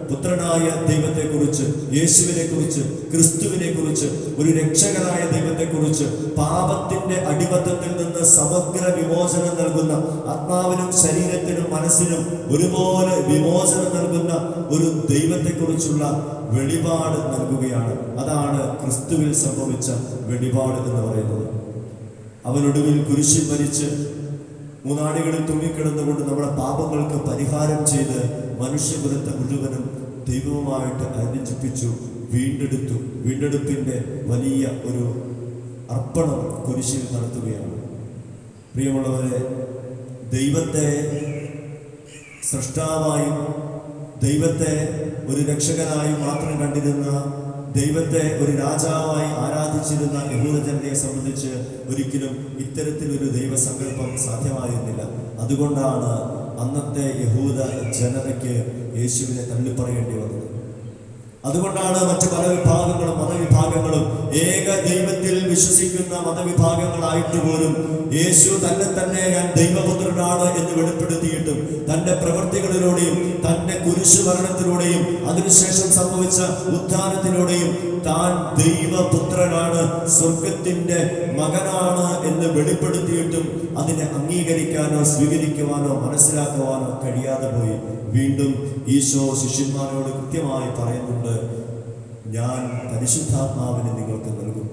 പുത്രനായ ദൈവത്തെക്കുറിച്ച്, യേശുവിനെക്കുറിച്ച്, ക്രിസ്തുവിനെക്കുറിച്ച്, ഒരു രക്ഷകനായ ദൈവത്തെക്കുറിച്ച്, പാപത്തിന്റെ അടിമത്തത്തിൽ നിന്ന് സമഗ്ര വിമോചനം നൽകുന്ന, ആത്മാവിനും ശരീരത്തിനും മനസ്സിനും ഒരുപോലെ വിമോചനം നൽകുന്ന ഒരു ദൈവത്തെക്കുറിച്ചുള്ള വെളിപാട് നൽകുകയാണ്. അതാണ് ക്രിസ്തുവിൽ സംഭവിച്ച വെളിപാട് എന്ന് പറയുന്നത്. അവനൊടുവിൽ കുരിശിൽ മരിച്ച് മൂന്നാടികളിൽ തൂങ്ങിക്കിടന്നുകൊണ്ട് നമ്മുടെ പാപങ്ങൾക്ക് പരിഹാരം ചെയ്ത് മനുഷ്യകുലത്തെ മുഴുവനും ദൈവവുമായിട്ട് അനുരഞ്ജിപ്പിച്ചു, വീണ്ടെടുത്തു. വീണ്ടെടുപ്പിന്റെ വലിയ ഒരു അർപ്പണം കുരിശിൽ നടത്തുകയാണ്. പ്രിയമുള്ളവരെ, ദൈവത്തെ സൃഷ്ടാവായും ദൈവത്തെ ഒരു രക്ഷകനായും മാത്രം കണ്ടിരുന്ന, ദൈവത്തെ ഒരു രാജാവായി ആരാധിച്ചിരുന്ന യഹൂദ ജനതയെ സംബന്ധിച്ച് ഒരിക്കലും ഇത്തരത്തിലൊരു ദൈവസങ്കല്പം സാധ്യമായിരുന്നില്ല. അതുകൊണ്ടാണ് അന്നത്തെ യഹൂദ ജനതയ്ക്ക് യേശുവിനെ തള്ളിപ്പറയേണ്ടി വന്നത്. അതുകൊണ്ടാണ് മറ്റു പല മതവിഭാഗങ്ങളും ഏക ദൈവത്തിൽ വിശ്വസിക്കുന്ന മതവിഭാഗങ്ങളായിട്ട് പോലും യേശു തന്നെ ഞാൻ ദൈവപുത്രനാണ് എന്ന് വെളിപ്പെടുത്തിയിട്ടും തന്റെ പ്രവൃത്തികളിലൂടെയും തന്റെ കുരിശുമരണത്തിലൂടെയും അതിനുശേഷം സംഭവിച്ച ഉത്ഥാനത്തിലൂടെയും താൻ ദൈവപുത്രനാണ്, സ്വർഗത്തിന്റെ മകനാണ് എന്ന് വെളിപ്പെടുത്തിയിട്ടും അതിനെ അംഗീകരിക്കാനോ സ്വീകരിക്കുവാനോ മനസ്സിലാക്കുവാനോ കഴിയാതെ പോയി. വീണ്ടും ഈശോ ശിഷ്യന്മാരോട് കൃത്യമായി പറയുന്നുണ്ട്, ഞാൻ പരിശുദ്ധാത്മാവിനെ നിങ്ങൾക്ക് നൽകും.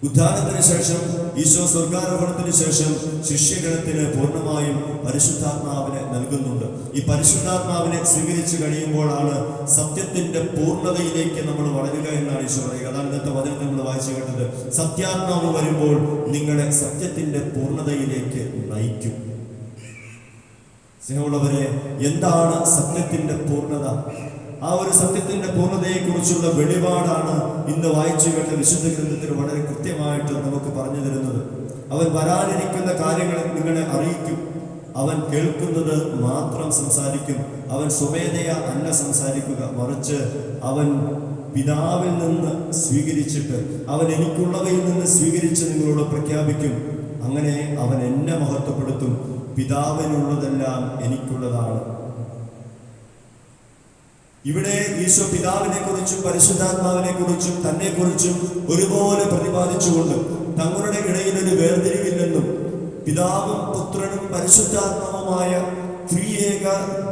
ഉദ്ധാനത്തിന് ശേഷം, ഈശോ സ്വർഗാരോഹണത്തിന് ശേഷം ശിഷ്യഗണത്തിന് പൂർണ്ണമായും പരിശുദ്ധാത്മാവിനെ നൽകുന്നുണ്ട്. ഈ പരിശുദ്ധാത്മാവിനെ സ്വീകരിച്ചു കഴിയുമ്പോഴാണ് സത്യത്തിന്റെ പൂർണ്ണതയിലേക്ക് നമ്മൾ വളരുക എന്നാണ് ഈശോ പറയുക. അതാണ് ഇന്നത്തെ വചനത്തിൽ നമ്മൾ വായിച്ചു കേട്ടത്. സത്യാത്മാവ് വരുമ്പോൾ നിങ്ങളെ സത്യത്തിന്റെ പൂർണ്ണതയിലേക്ക് നയിക്കും. സ്നേഹമുള്ളവരെ, എന്താണ് സത്യത്തിന്റെ പൂർണ്ണത? ആ ഒരു സത്യത്തിന്റെ പൂർണ്ണതയെ കുറിച്ചുള്ള വെളിപാടാണ് ഇന്ന് വായിച്ചു കേട്ട വിശുദ്ധ ഗ്രന്ഥത്തിൽ വളരെ കൃത്യമായിട്ട് നമുക്ക് പറഞ്ഞു തരുന്നത്. അവൻ വരാനിരിക്കുന്ന കാര്യങ്ങൾ നിങ്ങളെ അറിയിക്കും. അവൻ കേൾക്കുന്നത് മാത്രം സംസാരിക്കും. അവൻ സ്വമേധയാ അല്ല സംസാരിക്കുക, മറിച്ച് അവൻ പിതാവിൽ നിന്ന് സ്വീകരിച്ചിട്ട്, അവൻ എനിക്കുള്ളവയിൽ നിന്ന് സ്വീകരിച്ച് നിങ്ങളോട് പ്രഖ്യാപിക്കും. അങ്ങനെ അവൻ എന്നെ മഹത്വപ്പെടുത്തും. പിതാവിനുള്ളതെല്ലാം എനിക്കുള്ളതാണ്. ഇവിടെ ഈശോ പിതാവിനെ കുറിച്ചും പരിശുദ്ധാത്മാവിനെ കുറിച്ചും തന്നെ കുറിച്ചും ഒരുപോലെ പ്രതിപാദിച്ചുകൊണ്ട് തങ്ങളുടെ ഇടയിൽ ഒരു വേർതിരിവില്ലെന്നും പിതാവും പുത്രനും പരിശുദ്ധാത്മാവുമായ ത്രിയേക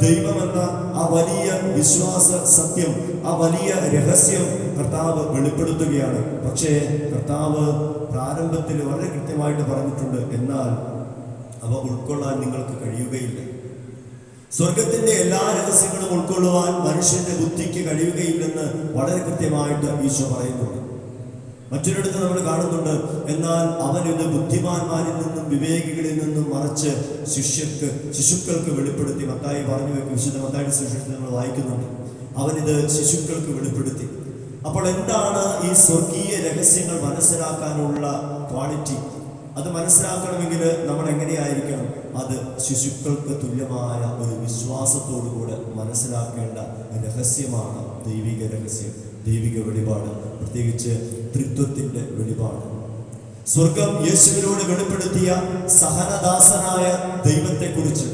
ദൈവമെന്ന ആ വലിയ വിശ്വാസ സത്യം, ആ വലിയ രഹസ്യം കർത്താവ് വെളിപ്പെടുത്തുകയാണ്. പക്ഷേ കർത്താവ് പ്രാരംഭത്തിൽ വളരെ കൃത്യമായിട്ട് പറഞ്ഞിട്ടുണ്ട്, എന്നാൽ അവ ഉൾക്കൊള്ളാൻ നിങ്ങൾക്ക് കഴിയുകയില്ല. സ്വർഗത്തിന്റെ എല്ലാ രഹസ്യങ്ങളും ഉൾക്കൊള്ളുവാൻ മനുഷ്യന്റെ ബുദ്ധിക്ക് കഴിയുകയില്ലെന്ന് വളരെ കൃത്യമായിട്ട് ഈശോ പറയുന്നുണ്ട്. മറ്റൊരിടത്ത് നമ്മൾ കാണുന്നുണ്ട്, എന്നാൽ അവനിത് ബുദ്ധിമാന്മാരിൽ നിന്നും വിവേകികളിൽ നിന്നും മറച്ച് ശിശുക്കൾക്ക് വെളിപ്പെടുത്തി. മത്തായി പറഞ്ഞു വെക്കും, വിശുദ്ധ മത്തായിയുടെ സുവിശേഷത്തിൽ നമ്മൾ വായിക്കുന്നുണ്ട്, അവനിത് ശിശുക്കൾക്ക് വെളിപ്പെടുത്തി. അപ്പോൾ എന്താണ് ഈ സ്വർഗീയ രഹസ്യങ്ങൾ മനസ്സിലാക്കാനുള്ള ക്വാളിറ്റി? അത് മനസ്സിലാക്കണമെങ്കിൽ നമ്മൾ എങ്ങനെയായിരിക്കണം? അത് ശിശുക്കൾക്ക് തുല്യമായ ഒരു വിശ്വാസത്തോടുകൂടെ മനസ്സിലാക്കേണ്ട രഹസ്യമാണ് ദൈവിക രഹസ്യം, ദൈവിക വെളിപാട്, പ്രത്യേകിച്ച് ത്രിത്വത്തിന്റെ വെളിപാട്. സ്വർഗം യേശുവിനോട് വെളിപ്പെടുത്തിയ സഹനദാസനായ ദൈവത്തെക്കുറിച്ച്,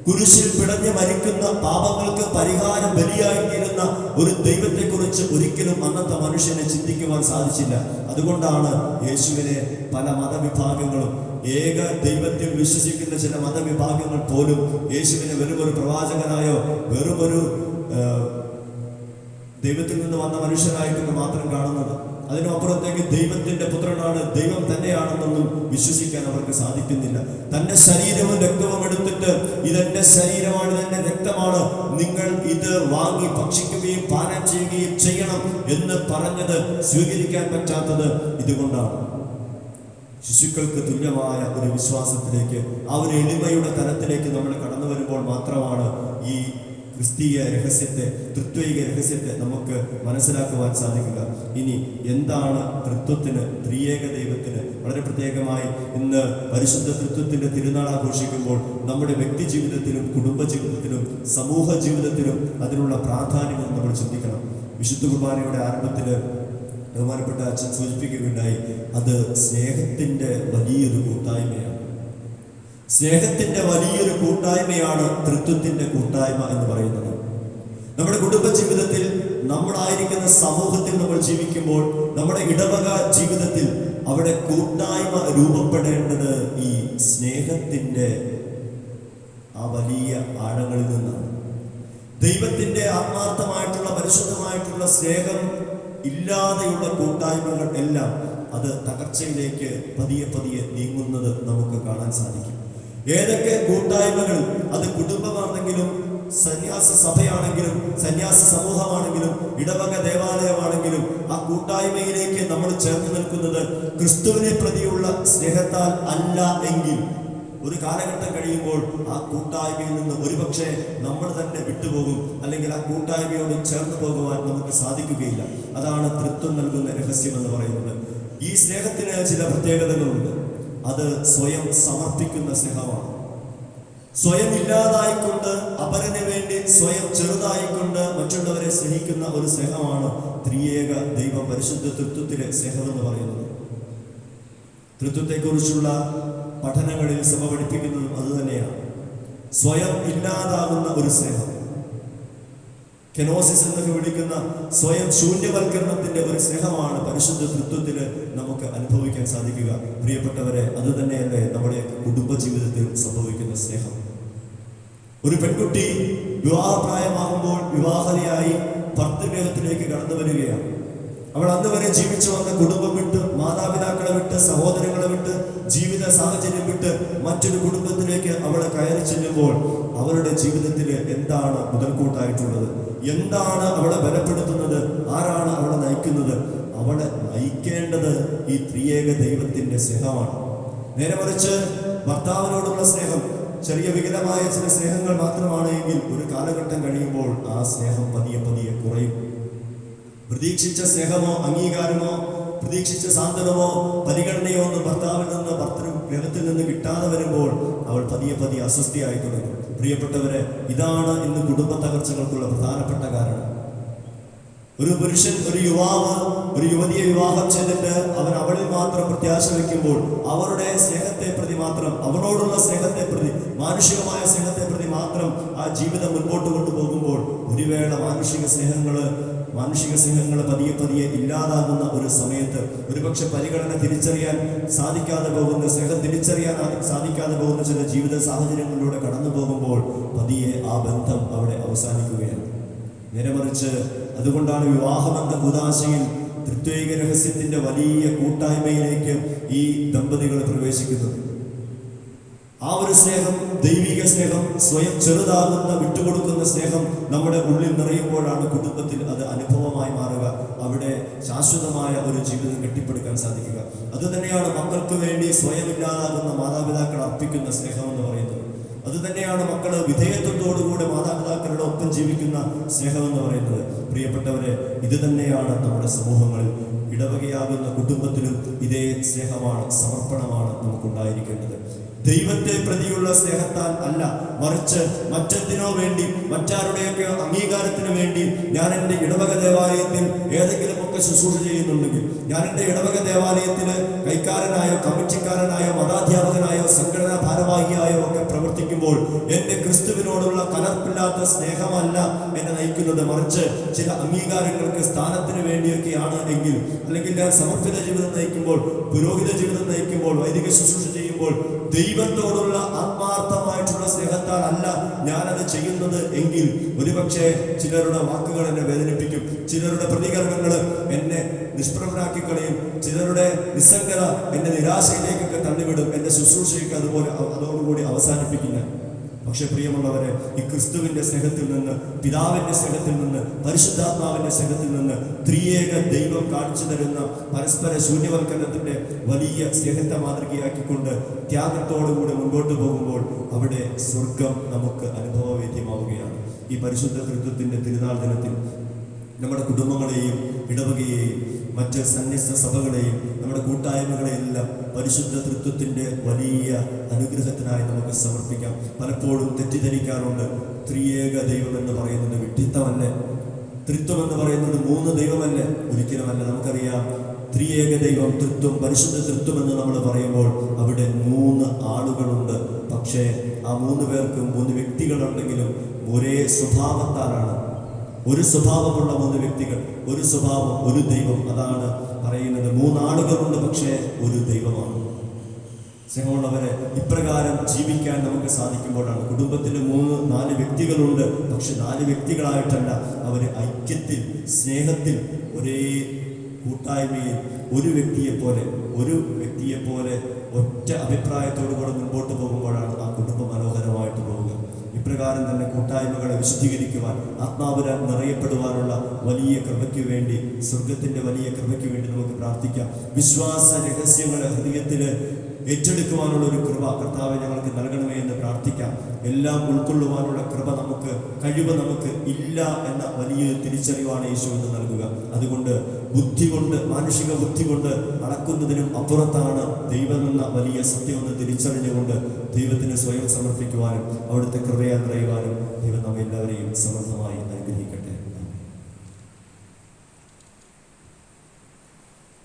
കുരിശിൽ പിടഞ്ഞ് മരിക്കുന്ന പാപങ്ങൾക്ക് പരിഹാരം ബലിയായിത്തീരുന്ന ഒരു ദൈവത്തെക്കുറിച്ച് ഒരിക്കലും അന്നത്തെ മനുഷ്യനെ ചിന്തിക്കുവാൻ സാധിച്ചില്ല. അതുകൊണ്ടാണ് യേശുവിനെ പല മതവിഭാഗങ്ങളും, ഏക ദൈവത്തിൽ വിശ്വസിക്കുന്ന ചില മതവിഭാഗങ്ങൾ പോലും യേശുവിനെ വെറുമൊരു പ്രവാചകനായോ വെറുമൊരു ദൈവത്തിൽ നിന്ന് വന്ന മനുഷ്യനായിട്ടൊക്കെ മാത്രം കാണുന്നത്. അതിനപ്പുറത്തേക്ക് ദൈവത്തിന്റെ പുത്രനാണ്, ദൈവം തന്നെയാണെന്നൊന്നും വിശ്വസിക്കാൻ അവർക്ക് സാധിക്കുന്നില്ല. തന്റെ ശരീരവും രക്തവും എടുത്തിട്ട് ഇതെന്റെ ശരീരമാണ്, ഇതെന്റെ രക്തമാണ്, നിങ്ങൾ ഇത് വാങ്ങി ഭക്ഷിക്കുകയും പാനം ചെയ്യുകയും ചെയ്യണം എന്ന് പറഞ്ഞത് സ്വീകരിക്കാൻ പറ്റാത്തത് ഇതുകൊണ്ടാണ്. ശിശുക്കൾക്ക് തുല്യമായ ഒരു വിശ്വാസത്തിലേക്ക്, ആ ഒരു എളിമയുടെ തലത്തിലേക്ക് നമ്മൾ കടന്നു വരുമ്പോൾ മാത്രമാണ് ഈ ക്രിസ്തീയ രഹസ്യത്തെ, ത്രിത്വൈക രഹസ്യത്തെ നമുക്ക് മനസ്സിലാക്കുവാൻ സാധിക്കുക. ഇനി എന്താണ് ത്രിത്വത്തിന്, ത്രിയേക ദൈവത്തിന് വളരെ പ്രത്യേകമായി ഇന്ന് പരിശുദ്ധ ത്രിത്വത്തിന്റെ തിരുനാൾ ആഘോഷിക്കുമ്പോൾ നമ്മുടെ വ്യക്തി ജീവിതത്തിലും കുടുംബ ജീവിതത്തിലും സമൂഹ ജീവിതത്തിലും അതിനുള്ള പ്രാധാന്യം നമ്മൾ ചിന്തിക്കണം. വിശുദ്ധ കുർബാനയുടെ ആരംഭത്തിൽ ബഹുമാനപ്പെട്ട അച്ഛൻ സൂചിപ്പിക്കുകയുണ്ടായി, അത് സ്നേഹത്തിന്റെ വലിയൊരു കൂട്ടായ്മയാണ്. സ്നേഹത്തിന്റെ വലിയൊരു കൂട്ടായ്മയാണ് ത്രിത്വത്തിന്റെ കൂട്ടായ്മ എന്ന് പറയുന്നത്. നമ്മുടെ കുടുംബ ജീവിതത്തിൽ, നമ്മളായിരിക്കുന്ന സമൂഹത്തിൽ നമ്മൾ ജീവിക്കുമ്പോൾ, നമ്മുടെ ഇടവക ജീവിതത്തിൽ അവിടെ കൂട്ടായ്മ രൂപപ്പെടേണ്ടത് ഈ സ്നേഹത്തിൻ്റെ ആ വലിയ ആഴങ്ങളിൽ നിന്നാണ്. ദൈവത്തിൻ്റെ ആത്മാർത്ഥമായിട്ടുള്ള പരിശുദ്ധമായിട്ടുള്ള സ്നേഹം ഇല്ലാതെയുള്ള കൂട്ടായ്മകൾ എല്ലാം അത് തകർച്ചയിലേക്ക് പതിയെ പതിയെ നീങ്ങുന്നത് നമുക്ക് കാണാൻ സാധിക്കും. ഏതൊക്കെ കൂട്ടായ്മകൾ, അത് കുടുംബമാണെങ്കിലും സന്യാസ സഭയാണെങ്കിലും സന്യാസ സമൂഹമാണെങ്കിലും ഇടവക ദേവാലയമാണെങ്കിലും, ആ കൂട്ടായ്മയിലേക്ക് നമ്മൾ ചേർന്ന് നിൽക്കുന്നത് ക്രിസ്തുവിനെ പ്രതിയുള്ള സ്നേഹത്താൽ അല്ല എങ്കിൽ ഒരു കാലഘട്ടം കഴിയുമ്പോൾ ആ കൂട്ടായ്മയിൽ നിന്ന് ഒരുപക്ഷെ നമ്മൾ തന്നെ വിട്ടുപോകും, അല്ലെങ്കിൽ ആ കൂട്ടായ്മയോട് ചേർന്ന് പോകുവാൻ നമുക്ക് സാധിക്കുകയില്ല. അതാണ് തൃത്വം നൽകുന്ന രഹസ്യം എന്ന് പറയുന്നത്. ഈ സ്നേഹത്തിന് ചില പ്രത്യേകതകളുണ്ട്. അത് സ്വയം സമർപ്പിക്കുന്ന സ്നേഹമാണ്. സ്വയം ഇല്ലാതായിക്കൊണ്ട് അപരന് വേണ്ടി സ്വയം ചെറുതായിക്കൊണ്ട് മറ്റുള്ളവരെ സ്നേഹിക്കുന്ന ഒരു സ്നേഹമാണ് ത്രിയേക ദൈവം പരിശുദ്ധ തൃത്വത്തിലെ സ്നേഹം എന്ന് പറയുന്നത്. തൃത്വത്തെക്കുറിച്ചുള്ള പഠനങ്ങളിൽ സഭ പഠിപ്പിക്കുന്നതും അതുതന്നെയാണ്. സ്വയം ഇല്ലാതാകുന്ന ഒരു സ്നേഹം, കെനോസിസ് എന്നൊക്കെ വിളിക്കുന്ന സ്വയം ശൂന്യവൽക്കരണത്തിന്റെ ഒരു സ്നേഹമാണ് പരിശുദ്ധ തൃത്വത്തിൽ നമുക്ക് അനുഭവിക്കാൻ സാധിക്കുക. പ്രിയപ്പെട്ടവരെ, അതുതന്നെയല്ലേ നമ്മുടെ കുടുംബ ജീവിതത്തിൽ സംഭവിക്കുന്ന സ്നേഹം. ഒരു പെൺകുട്ടി വിവാഹപ്രായമാകുമ്പോൾ വിവാഹിതയായി ഭർതൃഗൃഹത്തിലേക്ക് കടന്നു വരികയാണ്. അവൾ അന്ന് വരെ ജീവിച്ചു വന്ന കുടുംബം വിട്ട്, മാതാപിതാക്കളെ വിട്ട്, സഹോദരങ്ങളെ വിട്ട്, ജീവിത സാഹചര്യം വിട്ട് മറ്റൊരു കുടുംബത്തിലേക്ക് അവൾ കയറി ചെല്ലുമ്പോൾ അവളുടെ ജീവിതത്തിൽ എന്താണ് മുതൽക്കൂട്ടായിട്ടുള്ളത്? എന്താണ് അവളെ ബലപ്പെടുത്തുന്നത്? ആരാണ് അവളെ നയിക്കുന്നത്? അവളെ നയിക്കേണ്ടത് ഈ ത്രിയേക ദൈവത്തിന്റെ സ്നേഹമാണ്. നേരെ മറിച്ച് ഭർത്താവിനോടുള്ള സ്നേഹം ചെറിയ വികലമായ ചില സ്നേഹങ്ങൾ മാത്രമാണ് എങ്കിൽ ഒരു കാലഘട്ടം കഴിയുമ്പോൾ ആ സ്നേഹം പതിയെ പതിയെ കുറയും. പ്രതീക്ഷിച്ച സ്നേഹമോ അംഗീകാരമോ പ്രതീക്ഷിച്ച സാന്ത്വനമോ പരിഗണനയോ ഒന്നും ഭർത്താവിൽ നിന്ന്, ഭർത്തൃഗൃഹത്തിൽ നിന്ന് കിട്ടാതെ വരുമ്പോൾ അവൾ പതിയെ പതിയെ അസ്വസ്ഥയായി തുടങ്ങും. പ്രിയപ്പെട്ടവരെ, ഇതാണ് ഇന്ന് കുടുംബ തകർച്ചകൾക്കുള്ള പ്രധാനപ്പെട്ട കാരണം. ഒരു പുരുഷൻ, ഒരു യുവാവ് ഒരു യുവതിയെ വിവാഹം ചെയ്തിട്ട് അവൻ അവളിൽ മാത്രം പ്രത്യാശ വയ്ക്കുമ്പോൾ, അവരുടെ സ്നേഹത്തെ പ്രതി മാത്രം, അവളോടുള്ള സ്നേഹത്തെ പ്രതി, മാനുഷികമായ സ്നേഹത്തെ പ്രതി മാത്രം ആ ജീവിതം മുൻപോട്ട് കൊണ്ടുപോകുമ്പോൾ ഒരു വേള മാനുഷിക സ്നേഹങ്ങൾ പതിയെ പതിയെ ഇല്ലാതാകുന്ന ഒരു സമയത്ത് ഒരുപക്ഷെ പരിഗണന തിരിച്ചറിയാൻ സാധിക്കാതെ പോകുന്ന, സ്നേഹം തിരിച്ചറിയാൻ സാധിക്കാതെ പോകുന്ന ചില ജീവിത സാഹചര്യങ്ങളിലൂടെ കടന്നു പോകുമ്പോൾ പതിയെ ആ ബന്ധം അവിടെ അവസാനിക്കുകയാണ്. നേരെ മറിച്ച് അതുകൊണ്ടാണ് വിവാഹമെന്ന കുദാശയിൽ ത്രിത്വൈക രഹസ്യത്തിന്റെ വലിയ കൂട്ടായ്മയിലേക്ക് ഈ ദമ്പതികൾ പ്രവേശിക്കുന്നത്. ആ ഒരു സ്നേഹം, ദൈവിക സ്നേഹം, സ്വയം ചെറുതാകുന്ന വിട്ടുകൊടുക്കുന്ന സ്നേഹം നമ്മുടെ ഉള്ളിൽ നിറയുമ്പോഴാണ് കുടുംബത്തിൽ അത് അനുഭവമായി മാറുക. അവിടെ ശാശ്വതമായ ഒരു ജീവിതം കെട്ടിപ്പടുക്കാൻ സാധിക്കുക. അതുതന്നെയാണ് മക്കൾക്ക് വേണ്ടി സ്വയമില്ലാതാകുന്ന മാതാപിതാക്കൾ അർപ്പിക്കുന്ന സ്നേഹം എന്ന് പറയുന്നത്. അതുതന്നെയാണ് മക്കൾ വിധേയത്വത്തോടുകൂടെ മാതാപിതാക്കളുടെ ഒപ്പം ജീവിക്കുന്ന സ്നേഹം എന്ന് പറയുന്നത്. പ്രിയപ്പെട്ടവരെ, ഇത് തന്നെയാണ് നമ്മുടെ സമൂഹങ്ങളിൽ, ഇടവകയാകുന്ന കുടുംബത്തിലും ഇതേ സ്നേഹമാണ്, സമർപ്പണമാണ് നമുക്കുണ്ടായിരിക്കേണ്ടത്. ദൈവത്തെ പ്രതിയുള്ള സ്നേഹത്താൽ അല്ല, മറിച്ച് മറ്റെന്തിനോ വേണ്ടി, മറ്റാരുടെയൊക്കെ അംഗീകാരത്തിന് വേണ്ടി ഞാൻ എൻ്റെ ഇടവക ദേവാലയത്തിൽ ഏതെങ്കിലുമൊക്കെ ശുശ്രൂഷ ചെയ്യുന്നുണ്ടെങ്കിൽ, ഞാൻ എൻ്റെ ഇടവക ദേവാലയത്തിൽ കൈക്കാരനായോ കമ്മിറ്റിക്കാരനായോ മതാധ്യാപകനായോ സംഘടനാ ഭാരവാഹിയായോ ഒക്കെ പ്രവർത്തിക്കുമ്പോൾ എൻ്റെ ക്രിസ്തുവിനോടുള്ള കലർപ്പില്ലാത്ത സ്നേഹമല്ല എന്നെ നയിക്കുന്നത്, മറിച്ച് ചില അംഗീകാരങ്ങൾക്ക്, സ്ഥാനത്തിന് വേണ്ടിയൊക്കെയാണ് എങ്കിൽ, അല്ലെങ്കിൽ ഞാൻ സമർപ്പിത ജീവിതം നയിക്കുമ്പോൾ, പുരോഹിത ജീവിതം നയിക്കുമ്പോൾ, വൈദിക ശുശ്രൂഷ ചെയ്യുമ്പോൾ ദൈവത്തോടുള്ള ആത്മാർത്ഥമായിട്ടുള്ള സ്നേഹത്താൽ അല്ല ഞാനത് ചെയ്യുന്നത് എങ്കിൽ ഒരുപക്ഷെ ചിലരുടെ വാക്കുകൾ എന്നെ വേദനിപ്പിക്കും, ചിലരുടെ പ്രതികരണങ്ങൾ എന്നെ നിഷ്പ്രഭനാക്കി കളയും, ചിലരുടെ നിസ്സംഗത എന്നെ നിരാശയിലേക്കൊക്കെ തള്ളിവിടും, എൻ്റെ ശുശ്രൂഷയൊക്കെ അതോടുകൂടി അവസാനിപ്പിക്കുന്ന. പക്ഷെ പ്രിയമുള്ളവരെ, ഈ ക്രിസ്തുവിന്റെ സ്നേഹത്തിൽ നിന്ന്, പിതാവിന്റെ സ്നേഹത്തിൽ നിന്ന്, പരിശുദ്ധാത്മാവിന്റെ സ്നേഹത്തിൽ നിന്ന് ത്രിയേക ദൈവം കാണിച്ചു തരുന്ന പരസ്പര ശൂന്യവൽക്കരണത്തിന്റെ വലിയ സ്നേഹത്തെ മാതൃകയാക്കിക്കൊണ്ട് ത്യാഗത്തോടുകൂടി മുൻപോട്ട് പോകുമ്പോൾ അവിടെ സ്വർഗം നമുക്ക് അനുഭവവേദ്യമാവുകയാണ്. ഈ പരിശുദ്ധ തൃത്വത്തിന്റെ തിരുനാൾ ദിനത്തിൽ നമ്മുടെ കുടുംബങ്ങളെയും ഇടവകയെയും മറ്റ് സന്യസ്ത സഭകളെയും നമ്മുടെ കൂട്ടായ്മകളെയെല്ലാം പരിശുദ്ധ തൃത്വത്തിന്റെ വലിയ അനുഗ്രഹത്തിനായി നമുക്ക് സമർപ്പിക്കാം. പലപ്പോഴും തെറ്റിദ്ധരിക്കാറുണ്ട്. ത്രിയേക ദൈവം എന്ന് പറയുന്നത് വിഡ്ഢിത്തമല്ലേ? ത്രിത്വം എന്ന് പറയുന്നത് 3 ദൈവമല്ലേ? ഒരിക്കലുമല്ല. നമുക്കറിയാം, ത്രിയേക ദൈവം, തൃത്വം, പരിശുദ്ധ തൃത്വം എന്ന് നമ്മൾ പറയുമ്പോൾ അവിടെ 3 ആളുകളുണ്ട്. പക്ഷേ ആ 3 പേർക്കും 3 വ്യക്തികളുണ്ടെങ്കിലും ഒരേ സ്വഭാവത്താലാണ്, ഒരു സ്വഭാവമുള്ള 3 വ്യക്തികൾ, ഒരു സ്വഭാവം, ഒരു ദൈവം. അതാണ് പറയുന്നത് 3 ആളുകളുണ്ട്, പക്ഷേ ഒരു ദൈവമാണ്. സ്നേഹമുള്ളവരെ, ഇപ്രകാരം ജീവിക്കാൻ നമുക്ക് സാധിക്കുമ്പോഴാണ്. കുടുംബത്തിൽ 3-4 വ്യക്തികളുണ്ട്, പക്ഷെ 4 വ്യക്തികളായിട്ടല്ല, അവർ ഐക്യത്തിൽ, സ്നേഹത്തിൽ, ഒരേ കൂട്ടായ്മയിൽ ഒരു വ്യക്തിയെ പോലെ ഒറ്റ അഭിപ്രായത്തോടു കൂടെ മുൻപോട്ട് പോകുമ്പോഴാണ് ആ കുടുംബം മനോഹരമായിട്ട് പോവുക. ഇപ്രകാരം തന്നെ കൂട്ടായ്മകളെ വിശുദ്ധീകരിക്കുവാൻ, ആത്മാവിനാൽ നിറയപ്പെടുവാനുള്ള വലിയ കൃപയ്ക്ക് വേണ്ടി, സ്വർഗത്തിൻ്റെ വലിയ കൃപയ്ക്ക് വേണ്ടി നമുക്ക് പ്രാർത്ഥിക്കാം. വിശ്വാസ രഹസ്യങ്ങളെ ഹൃദയത്തിൽ ഏറ്റെടുക്കുവാനുള്ള ഒരു കൃപ കർത്താവെ ഞങ്ങൾക്ക് നൽകണമേ എന്ന് പ്രാർത്ഥിക്കാം. എല്ലാം ഉൾക്കൊള്ളുവാനുള്ള കൃപ നമുക്ക്, കഴിവ് നമുക്ക് ഇല്ല എന്ന വലിയ തിരിച്ചറിവാണ് യേശു എന്ന് നൽകുക. അതുകൊണ്ട് ബുദ്ധി കൊണ്ട്, മാനുഷിക ബുദ്ധി കൊണ്ട് അളക്കുന്നതിനും അപ്പുറത്താണ് ദൈവമെന്ന വലിയ സത്യമെന്ന് തിരിച്ചറിഞ്ഞുകൊണ്ട് ദൈവത്തിന് സ്വയം സമർപ്പിക്കുവാനും അവിടുത്തെ കൃപയെ നിറയുവാനും ദൈവം നമ്മെ എല്ലാവരെയും സമർത്ഥമായി അനുഗ്രഹിക്കട്ടെ.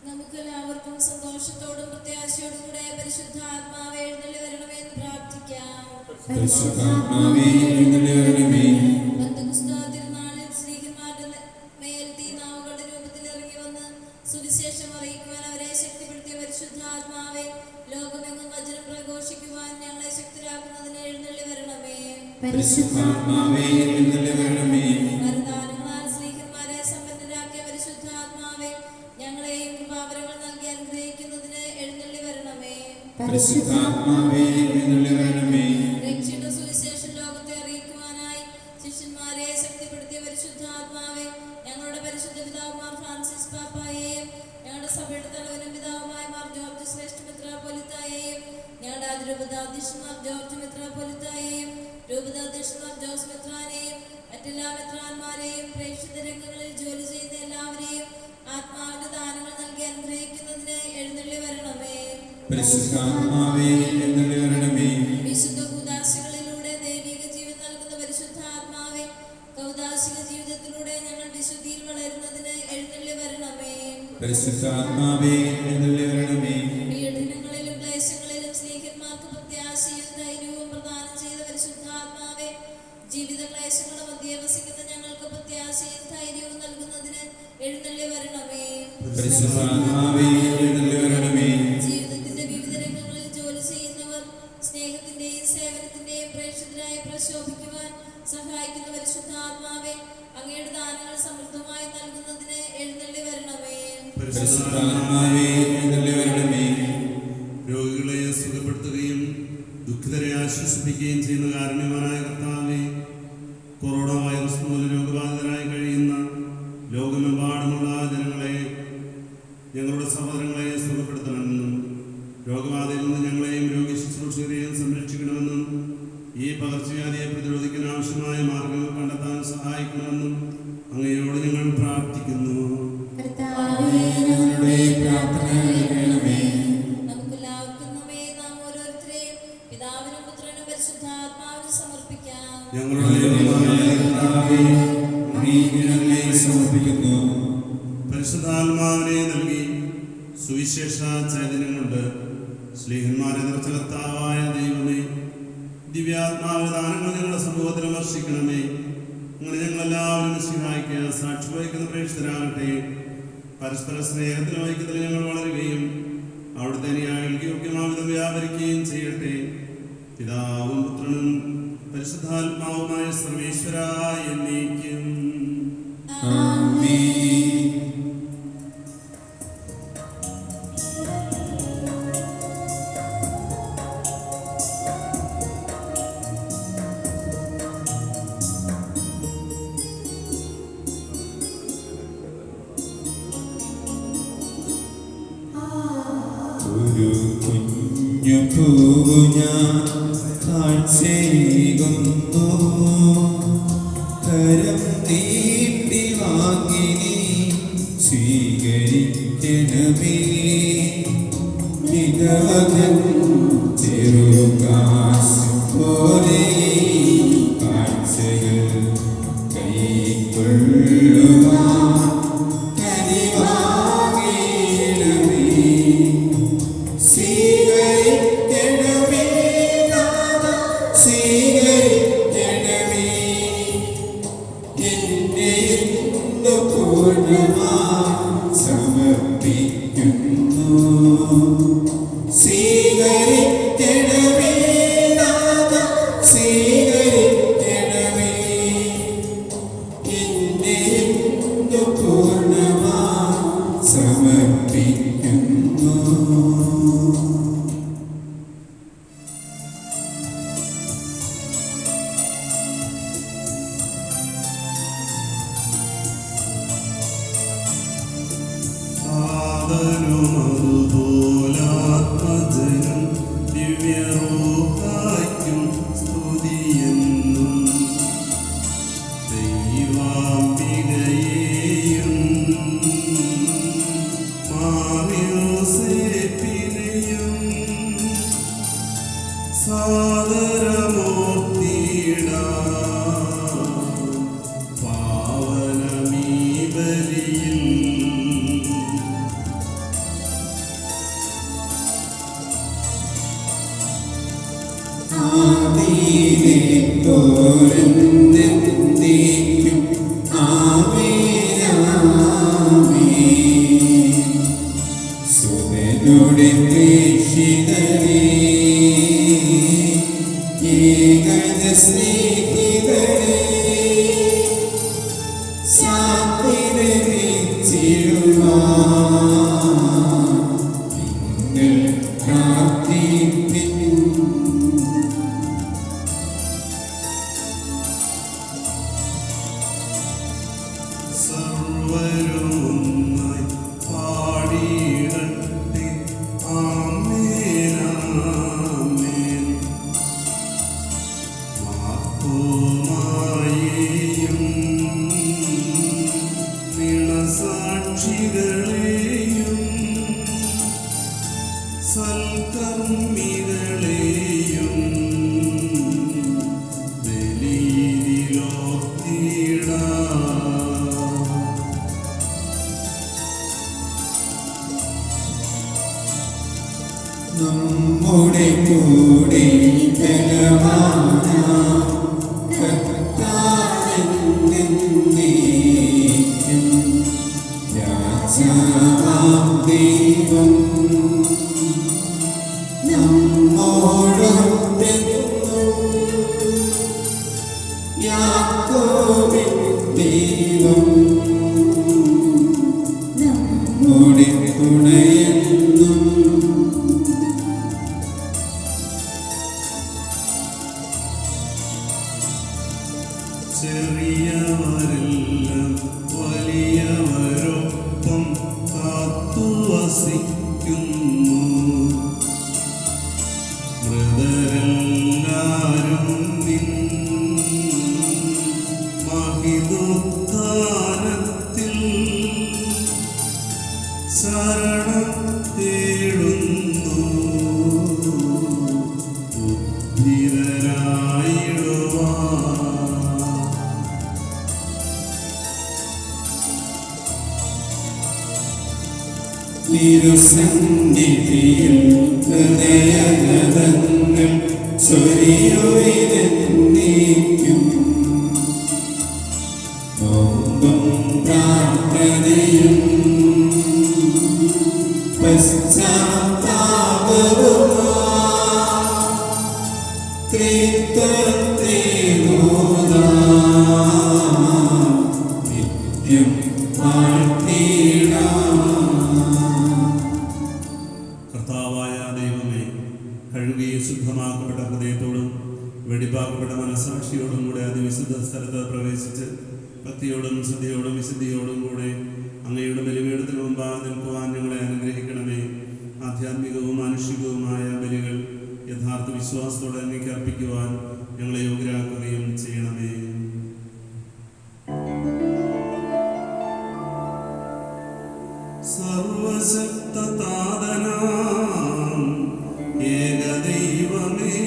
നമുക്കെല്ലാവർക്കും സന്തോഷത്തോടും പ്രത്യാശയോടും കൂടെ പരിശുദ്ധാത്മാവേ എഴുന്നള്ളി വരണമേ എന്ന് പ്രാർത്ഥിക്കാം. പരിശുദ്ധാത്മാവേ എഴുന്നള്ളി വരണമേ. തിരുനാളിൽ സ്ത്രീകന്മാരുടെ മേൽ തീനാവുകളുടെ രൂപത്തിൽ ഇറങ്ങി വന്ന് സുവിശേഷം അറിയിക്കുവാൻ അവരെ ശക്തിപ്പെടുത്തിയ പരിശുദ്ധാത്മാവേ, ലോകമെങ്ങും വചനം പ്രഘോഷിക്കുവാൻ ഞങ്ങളെ ശക്തരാക്കുന്നതിന് എഴുന്നള്ളി വരണമേ. പരിശുദ്ധാത്മാവേ എഴുന്നള്ളി വരണമേ. വരദാനങ്ങളാൽ സ്ത്രീകന്മാരെ സമ്പന്നരാക്കിയ പരിശുദ്ധാത്മാവേ, ഞങ്ങളെയും കൃപാവരങ്ങൾ നൽകി അനുഗ്രഹിക്കുന്നതിന് എഴുന്നള്ളി വരണമേ. പരിശുദ്ധാത്മാവേ എഴുന്നള്ളി വരണമേ. രക്ഷയുടെ സുവിശേഷം ലോകത്തെ അറിയിക്കുവാനായി ശിഷ്യന്മാരെ ശക്തിപ്പെടുത്തിയ പരിശുദ്ധാത്മാവേ, ഞങ്ങളുടെ പരിശുദ്ധ പിതാവുമാർ ഫ്രാൻസിസ് പാപ്പായെയും ഞങ്ങളുടെ സഭയുടെ തലവനും പിതാവുമായ മാർ ജോർജ് ശ്രേഷ്ഠ മെത്രാപ്പൊലീത്തായെയും ഞങ്ങളുടെ അതിരൂപതാധ്യക്ഷന്മാർ ജോർജ് മെത്രാപ്പൊലീത്തായെയും രൂപതാധ്യക്ഷന്മാർ ജോസ് മെത്രാനെയും മറ്റെല്ലാ മെത്രാന്മാരെയും പ്രേക്ഷിത രംഗങ്ങളിൽ ജോലി ചെയ്യുന്ന എല്ലാവരെയും ആത്മാവിന്റെ ദാനങ്ങൾ നൽകി അനുഗ്രഹിക്കുന്നതിന് എഴുന്നള്ളി വരണമേ. പരിശുദ്ധാത്മാവേ എഴുന്നള്ളി വരണമേ. വിശുദ്ധ കൂദാശകളിലൂടെ ദൈവിക ജീവൻ നൽകുന്ന പരിശുദ്ധാത്മാവേ, കൗദാശിക ജീവിതത്തിലൂടെ ഞങ്ങൾ വിശുദ്ധിയിൽ വളരുന്നതിന് എഴുന്നള്ളി വരണമേ. പരിശുദ്ധാത്മാവേ എഴുന്നള്ളി വരണമേ. പീഡനങ്ങളിലും ക്ലേശങ്ങളിലും സ്നേഹിതന്മാർക്ക് പ്രത്യാശയും ധൈര്യവും പ്രദാനം ചെയ്ത പരിശുദ്ധാത്മാവേ, ജീവിത ക്ലേശങ്ങളുടെ മധ്യേ വസിക്കുന്ന ഞങ്ങൾക്ക് പ്രത്യാശയും ധൈര്യവും നൽകുന്നതിന് എഴുന്നള്ളി വരണമേ. പരിശുദ്ധാത്മാവേ എഴുന്നള്ളി വരണമേ. ജീവിതത്തിന്റെ വിവിധ രംഗങ്ങളിൽ ജോലി ചെയ്യുന്നവർ സ്നേഹത്തിന്റെയും സേവനത്തിന്റെയും പ്രേക്ഷിതരായി പ്രശോഭിക്കുവാൻ സഹായിക്കുന്ന പരിശുദ്ധാത്മാവേ, അങ്ങയുടെ ദാനങ്ങൾ സമൃദ്ധമായി നൽകുന്നതിന് എഴുന്നള്ളി വരണമേ. പരിശുദ്ധാത്മാവേ എഴുന്നള്ളി വരണമേ. രോഗികളെ സുഖപ്പെടുത്തുകയും ദുഃഖിതരെ ആശ്വസിപ്പിക്കുകയും ചെയ്യുന്ന കാരുണ്യവാനായ കർത്താവേ, കൊറോണ വൈറസ് മൂലം രോഗബാധിതരായി കഴിയുന്ന ലോകമെമ്പാടുമുള്ള ജനങ്ങളെ, ഞങ്ങളുടെ സഹോദരങ്ങളെ സുഖപ്പെടുത്തണമെന്നും രോഗബാധയിൽ നിന്ന് ഞങ്ങളെയും രോഗി ശുശ്രൂഷകരെയും സംരക്ഷിക്കണമെന്നും ഈ പകർച്ചവ്യാധിയെ പ്രതിരോധിക്കാൻ ആവശ്യമായ മാർഗങ്ങൾ കണ്ടെത്താൻ സഹായിക്കണമെന്നും അങ്ങയോട് ഞങ്ങൾ പ്രാർത്ഥിക്കുന്നു. ഞങ്ങളുടെ പ്രാർത്ഥന കേൾക്കണമേ. നമുക്കെല്ലാവർക്കും നമ്മെ നാം ഓരോരുത്തരെയും പിതാവിനും പുത്രനും പരിശുദ്ധാത്മാവിനും സമർപ്പിക്കാം. ഞങ്ങളുടെ കർത്താവേ, അങ്ങേക്ക് ഞങ്ങളെ സമർപ്പിക്കുന്നു. പരിശുദ്ധാത്മാവിനെ നൽകി സുവിശേഷ ചൈതന്യം കൊണ്ട് ശ്ലീഹന്മാരെ നിറച്ച കർത്താവായ ദൈവമേ, ദിവ്യാത്മാവിന്റെ ദാനങ്ങൾ ഞങ്ങളുടെ സമൂഹത്തിൽ വർഷിക്കണമേ. അങ്ങനെ ഞങ്ങളെല്ലാവരും സഹായിക്കുക, സാക്ഷി വഹിക്കുന്ന പ്രേക്ഷിതരാകട്ടെ. പരസ്പര സ്നേഹത്തിലും ഐക്യത്തിൽ ഞങ്ങൾ വളരുകയും അവിടുത്തെ അനുയായികൾക്ക് യോഗ്യമാവിധം വ്യാപരിക്കുകയും ചെയ്യട്ടെ. പിതാവും പുത്രനും പരിശുദ്ധാത്മാവുമായ സർവേശ്വരായ എന്നേക്കും. ആമേൻ. ഒരു കുഞ്ഞു പൂവു ഞാൻ കാഴ്ചയേകുന്നു, കരം നീട്ടി വാങ്ങി നീ സ്വീകരിക്കണമേ. നിരവധൻ ചെറുകാശ് പോലെ കാഴ്ചകൾ കൈക്കൊള്ളുവാൻ കനിവാങ്ങണമേ. സ്വീകരിക്കണമേ നാഥാ, സ്വീകരിക്കണമേ എന്നെ പൂർണ്ണമായി സമർപ്പിക്കുന്നു. സ്വീകരിക്കണമേ നാഥ, സ്വീകരിക്കണമേ. എന്നെ പൂർണ്ണമായി സമർപ്പിക്കുന്നു. അതുപോലാത്മജനം ദിവ്യരൂപായ്ക്കും സ്തുതിയെന്നും ദൈവാംബികയെയും മാറിയോസേപ്പിനെയും സാദരമൂർത്തിയിടാം പാവനമീ ബലിയിൽ. ആദിയിലെ പോലെന്നേക്കും ആമേൻ ആമേൻ. സുതനുടെ പ്രേക്ഷിതരേ, ഏകജ സ്നേഹിതരേ, ശാന്തിനെ വെച്ചിടുവാൻ നിങ്ങൾ പ്രാർത്ഥിപ്പിൻ. സർവ്വരുമൊന്നായി പാടിയിടട്ടെ ആമേൻ ആമേൻ. മാർത്തോമായെയും നിണസാക്ഷികളെയും സൽക്കർമ്മികളെയും നമ്മുടെ കൂടെ ബലവാന കർത്താവെന്നേക്കും രാജാവാം ദൈവം നമ്മോടൊത്തെന്നും യാക്കോബിൻ ദൈവം നമ്മുടെ തുണയെന്നും. ചെറിയവരെല്ലാം വലിയവരൊപ്പം കാത്തുവസിക്കുന്നു. മൃതരെല്ലാരും നിൻ മഹിതോത്ഥാനത്തിൽ ശരണം തേടുന്നു. തിരുസന്നിധിയിൽ ഹൃദയഗതങ്ങൾ ചൊരിയുവിനെന്നേക്കും. നോമ്പും പ്രാർത്ഥനയും പശ്ചാത്താപവുമായി ത്രിത്വത്തെ ഓതാം നിത്യം വാഴ്ത്തിടാം. കർത്താവായ ദൈവമേ, കഴുകിയ ശുദ്ധമാക്കപ്പെട്ട ഹൃദയത്തോടും വെടിപ്പാക്കപ്പെട്ട മനസാക്ഷിയോടും കൂടെ അതിവിശുദ്ധ സ്ഥലത്ത് പ്രവേശിച്ച് ഭക്തിയോടും ശ്രദ്ധയോടും വിശുദ്ധിയോടും കൂടെ അങ്ങയുടെ ബലിപീഠത്തിന് മുമ്പാകെ നിൽക്കുവാൻ ഞങ്ങളെ അനുഗ്രഹിക്കണമേ. ആധ്യാത്മികവും മാനുഷികവുമായ ബലികൾ യഥാർത്ഥ വിശ്വാസത്തോടെ അങ്ങേക്ക് അർപ്പിക്കുവാൻ ഞങ്ങളെ യോഗ്യരാക്കുകയും ചെയ്യണമേ. സർവശക്തതാതനാം ഏകദൈവമേ,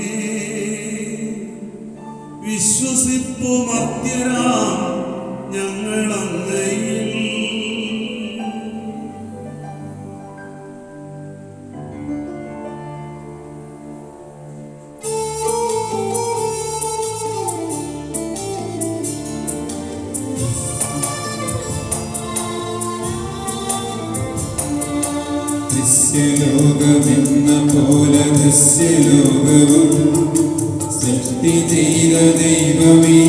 വിശ്വസിപ്പുമർത്യരാം ഞങ്ങളങ്ങയിൽ. നിത്യലോകമെന്ന പോലെ ദൃശ്യലോകവും സൃഷ്ടി ചെയ്ത ദൈവമേ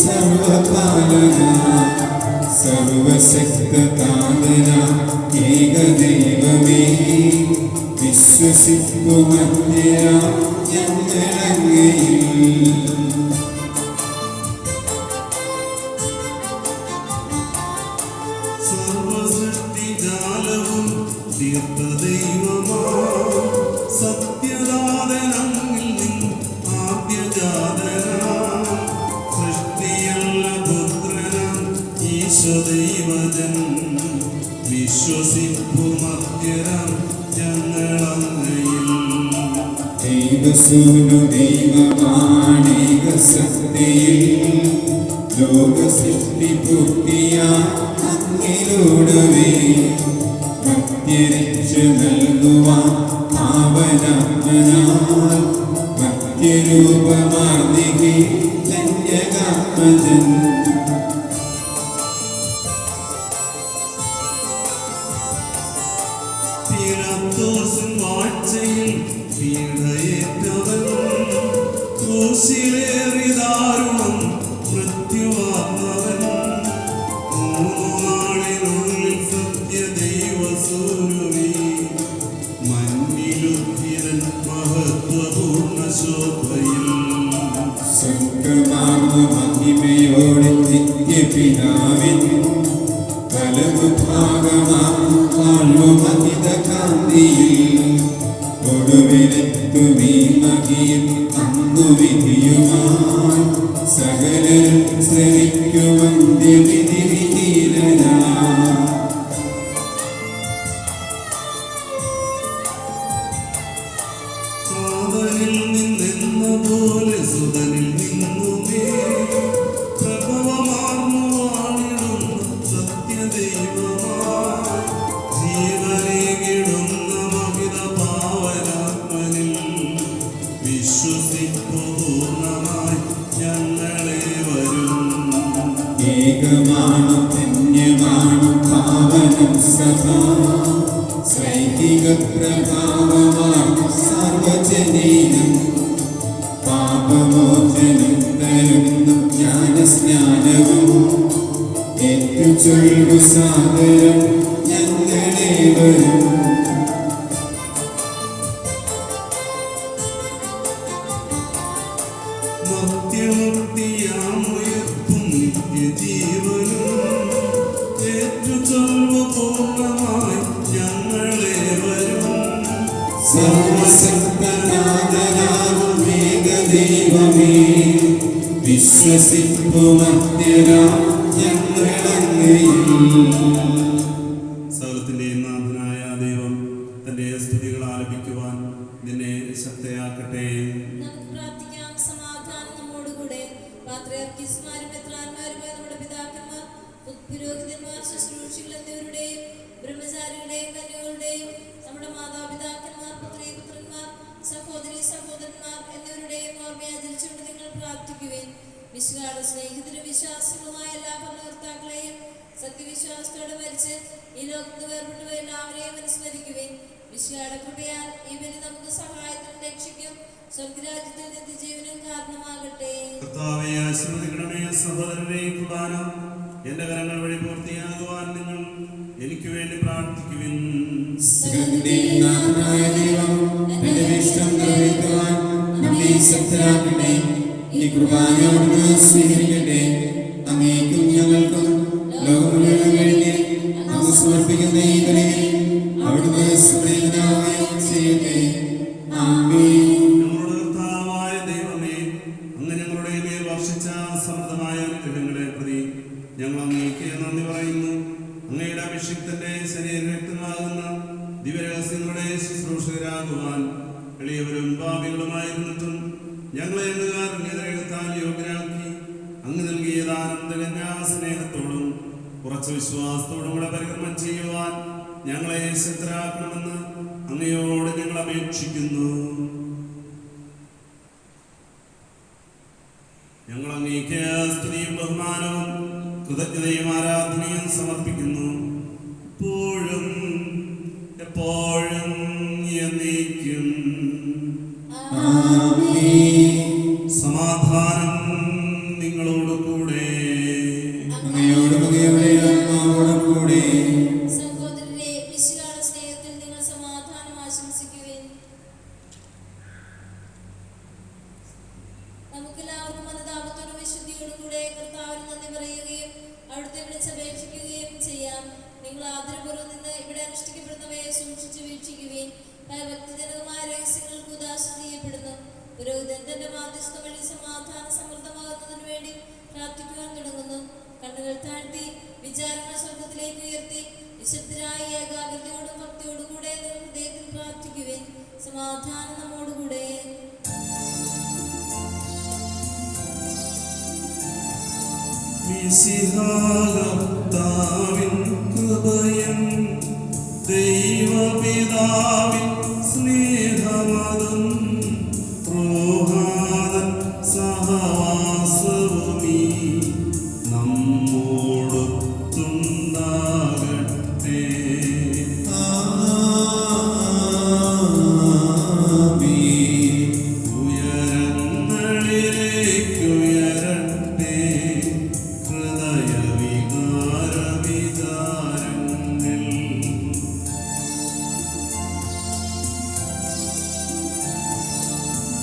സർവകാലന സർവശക്തനാഥന ഏകദൈവമേ വിശ്വസിക്കുമധ്യ ഞങ്ങളങ്ങയിൽ സർവസൃഷ്ടിജാലവും തീർത്ഥദൈവമാ സത്യദാതനങ്ങിൽ നിന്നും ആദ്യജാതനാം സൃഷ്ടിയല്ല പുത്രനാം ഈശദൈവജൻ വിശ്വസിപ്പുമധ്യരാം ഞങ്ങളങ്ങയിൽ ദൈവസൂനു ദൈവമാണേക സത്യയിൽ ലോകസൃഷ്ടി പൂർത്തിയ അങ്ങിലൂടവേ മധ്യരക്ഷ നൽകുവാൻ പാവനാത്മനാൽ മധ്യരൂപമാർദ്ദികെ കന്യകാത്മജൻ പീലാത്തോസിൻ വാഴ്ചയിൽ പീഡയേറ്റവൻ ക്രൂശിലേറി ദാരുണം മൃത്യുവാർന്നവൻ 3 നാളിനുള്ളിൽ സത്യദൈവസൂനുവേ മഞ്ഞിലുദ്ധിതൻ മഹത്വപൂർണ്ണ ശോഭയിൽ സ്വർഗമാർന്ന മഹിമയോടെ നിത്യപിതാവിൻ വലതുഭാഗമാർന്നുമഹിത കാന്തിയിൽ ഒടുവിലെത്തുമീ മഹിയും അന്നു വിധിയുമായി സകലരും ശ്രമിക്കുമന്ത്യവിധി വിധീരനാ കാതലിൽ നിന്നെന്ന പോലെ സുതനിൽ നിന്നുമേ പ്രഭവമാർന്നു വാണിടുന്ന സത്യദൈവമായി ജീവനേകിടുന്ന മഹിത പാവനാത്മനിൽ വിശ്വസിപ്പു പൂർണ്ണമായി ഞങ്ങളെ വരും ഏകമാണ് ധന്യമാണ് പാവനം സഭാ സൈഹിക പ്രഭാവമാണ് സർവജനീനം പാപമോചനം തരുന്ന ജ്ഞാനസ്നാനവും ഏറ്റുചൊല്ലു സാദരം ഞങ്ങളെ വരും മധ്യമുക്തിയാമുയർപ്പും നിത്യജീവനും ഏറ്റുചൊല്ലു പൂർണ്ണമായി ഞങ്ങളെ വരും സർവശക്തനാഥനാകും ഏകദൈവമേ വിശ്വസിപ്പുമധ്യരാ ഞങ്ങളങ്ങയിൽ സകലത്തിൻ്റെയും നാഥനായ ദൈവം തൻ്റെ സ്തുതികൾ ആലപിക്കുവാൻ നിന്നെ ശക്തയാക്കട്ടെ. നമുക്ക് പ്രാർത്ഥിക്കാം. സമാധാനം നമ്മോടുകൂടെ. പാത്രിയാർക്കീസുമാരും മെത്രാന്മാരുമായ നമ്മുടെ പിതാക്കന്മാർ, പുരോഹിതന്മാർ, ശുശ്രൂഷികൾ എന്നിവരുടെയും ബ്രഹ്മചാരികളുടെയും കന്യകളുടെയും നമ്മുടെ മാതാപിതാക്കന്മാർ, പുത്രീപുത്രന്മാർ, സഹോദരി സഹോദരന്മാർ എന്നിവരുടെയും ഓർമ്മയാചരിച്ചുകൊണ്ട് നിങ്ങൾ പ്രാർത്ഥിക്കുവേൻ. വിശ്വാസ സ്നേഹിതരും വിശ്വാസികളുമായ എല്ലാ ഭരണകർത്താക്കളെയും സത്യവിശ്വാസത്തോടെ മരിച്ച് ഈ ലോകത്ത് വേർപെട്ടവ എല്ലാവരെയും അനുസ്മരിക്കുവേൻ. വിശ്വയുടെ കൃപയാൽ ഈ ബലി നമുക്ക് സഹായത്തിനും രക്ഷിക്കും സ്വർഗരാജ്യത്തിൽ നിത്യജീവനും കാരണമാകട്ടെ. കർത്താവേ, ആശീർവദിക്കണമേ. സഹോദരരെ, കുർബാന എന്റെ കരങ്ങൾ വഴി പൂർത്തിയാകുവാൻ നിങ്ങൾ എനിക്ക് വേണ്ടി പ്രാർത്ഥിക്കുവിൻ. സകലത്തിന്റെയും ദൈവം തന്റെ ഇഷ്ടം നിറവേറ്റുവാൻ നമ്മെ ശക്തരാക്കട്ടെ. ഈ കുർബാനയോട് സ്വീകരിക്കട്ടെ. അങ്ങേക്കും ഞങ്ങൾക്കും ലോകം മുഴുവൻ വേണ്ടി അങ്ങ് സമർപ്പിക്കുന്ന ഈ ബലിയിൽ അവിടുന്ന് സ്തുതിയാവുകയും ചെയ്യട്ടെ. ആമേൻ. ഞങ്ങളുടെ കർത്താവായ ദൈവമേ, അങ്ങ് ഞങ്ങളുടെ മേൽ വർഷിച്ച സമൃദ്ധമായ അനുഗ്രഹങ്ങളെ പ്രതി ഞങ്ങൾ അങ്ങേക്ക് നന്ദി പറയുന്നു. അങ്ങയുടെ അഭിഷിക്തന്റെ ശരീരരക്തമാകുന്ന ദിവ്യരഹസ്യങ്ങളുടെ ശുശ്രൂഷകരാകുവാൻ എളിയവരും പാപികളുമായിരുന്നിട്ടും ഞങ്ങളെ അങ്ങ് കാരുണ്യതരകത്താൽ യോഗ്യരാക്കി അങ്ങ് നൽകിയ ദാനന്ദകന്യ സ്നേഹത്തോടും കുറച്ച് വിശ്വാസത്തോടും കൂടെ പരികർമ്മം ചെയ്യുവാൻ ഞങ്ങളെ ശക്തരാക്കണമെന്ന് അങ്ങയോട് ഞങ്ങൾ അപേക്ഷിക്കുന്നു. ഞങ്ങൾ അങ്ങേക്ക് സ്തുതിയും ബഹുമാനവും കൃതജ്ഞതയും ആരാധനയും സമർപ്പിക്കുന്നു. എപ്പോഴും നിങ്ങൾ ആദരപൂർവ്വം നിന്ന് ഇവിടെ അനുഷ്ഠിക്കപ്പെടുന്നവയെ സൂക്ഷിച്ച് വീക്ഷിക്കുകയും ഭക്തിജനകമായ രഹസ്യങ്ങൾക്ക് ഉദാശ ചെയ്യപ്പെടുന്നു. പുരോഹിതൻ തന്റെ മാധ്യസ്ഥ വഴി സമാധാന സമൃദ്ധമാകുന്നതിനു വേണ്ടി പ്രാർത്ഥിക്കുവാൻ തുടങ്ങുന്നു. കണ്ണുകൾ താഴ്ത്തി വിചാരങ്ങൾ സ്വർഗത്തിലേക്ക് ഉയർത്തി നിശബ്ദരായ ഏകാഗ്രതയോടും ഭക്തിയോടും കൂടെ നിങ്ങൾ ഹൃദയത്തിൽ പ്രാർത്ഥിക്കുവേൻ. സമാധാനം നമ്മോടുകൂടെ. മിശിഹാകർത്താവിൻ കൃപയും ദൈവപിതാവിൻ സ്നേഹമതും റൂഹാദൻ സഹവാസവുമീ നമ്മോടൊത്തുണ്ടാകട്ടെ. ഉയരങ്ങളിലേക്കുയരട്ടെ ഹൃദയവികാരവിചാരങ്ങൾ.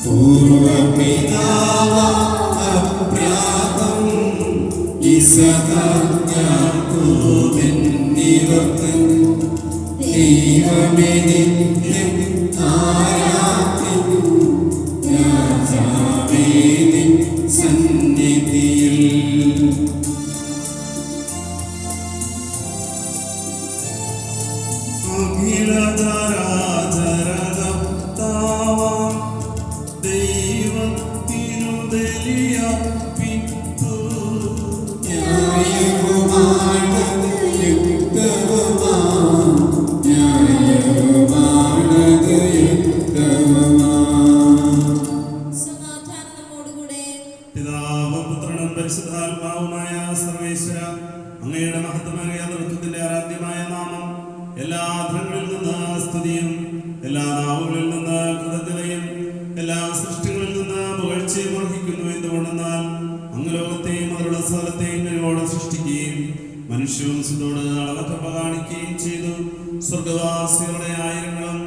പൂർവപിതാവാം ഇസഹാക്യാക്കോബെന്നിവർത്തൻ ദൈവമേ നിത്യം ആരാധ്യൻ രാജാവേ നിൻ സന്നിധിയിൽ. അഖിലചരാചരകർത്താവാം ദൈവത്തിനു ബലിയർപ്പിപ്പു. ന്യായവുമാണത് യുക്തവുമാം, ന്യായവുമാണത് യുക്തവുമാം. സമാധാനം നമ്മോടുകൂടെ. പിതാവും പുത്രനും പരിശുദ്ധാത്മാവുമായ സർവേശ്വര, അങ്ങയുടെ മഹത്വമേറിയ നൃത്തത്തിന്റെ ആരാധ്യമായ നാമം എല്ലാ ആധരങ്ങളിൽ നിന്ന് സ്തുതിയും എല്ലാ നാവുകളിൽ നിന്ന് കൃതജ്ഞതയും എല്ലാ സൃഷ്ടികളിൽ നിന്ന് പുകഴ്ചയും അർഹിക്കുന്നു. എന്തുകൊണ്ടെന്നാൽ അങ്ങ് ലോകത്തെയും അതിലുള്ള സ്ഥലത്തെയും നിലയോടെ സൃഷ്ടിക്കുകയും മനുഷ്യവംശത്തോട് അളവറ്റ കാണിക്കുകയും ചെയ്തു. സ്വർഗവാസികളുടെ ആയിരങ്ങളും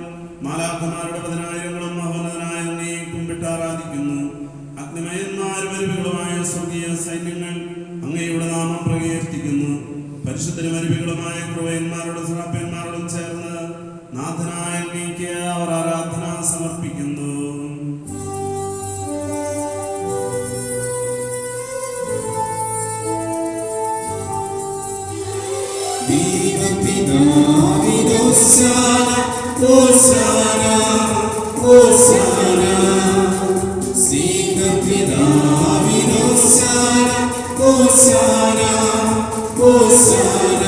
മാലാഖമാരുടെ 10,000ങ്ങളും മഹോന്നതനായ അങ്ങയെ കുമ്പിട്ട് ആരാധിക്കുന്നു. അഗ്നിമയന്മാരും അരുവികളുമായ സ്വർഗീയ സൈന്യങ്ങൾ അങ്ങയുടെ നാമം പ്രകീർത്തിക്കുന്നു. പരിശുദ്ധരും അരുവികളുമായ ക്രൂവന്മാരോടും ശ്രാപ്യന്മാരോടും ചേർന്ന് നാഥനായ അങ്ങേക്ക് അവർ ആരാധന സമർപ്പിക്കുന്നു. ദൈവപിതാവിനോശാന ഓശാന ഓശാന. സ്നേഹപിതാവിനോശാന ഓശാന ഓശാന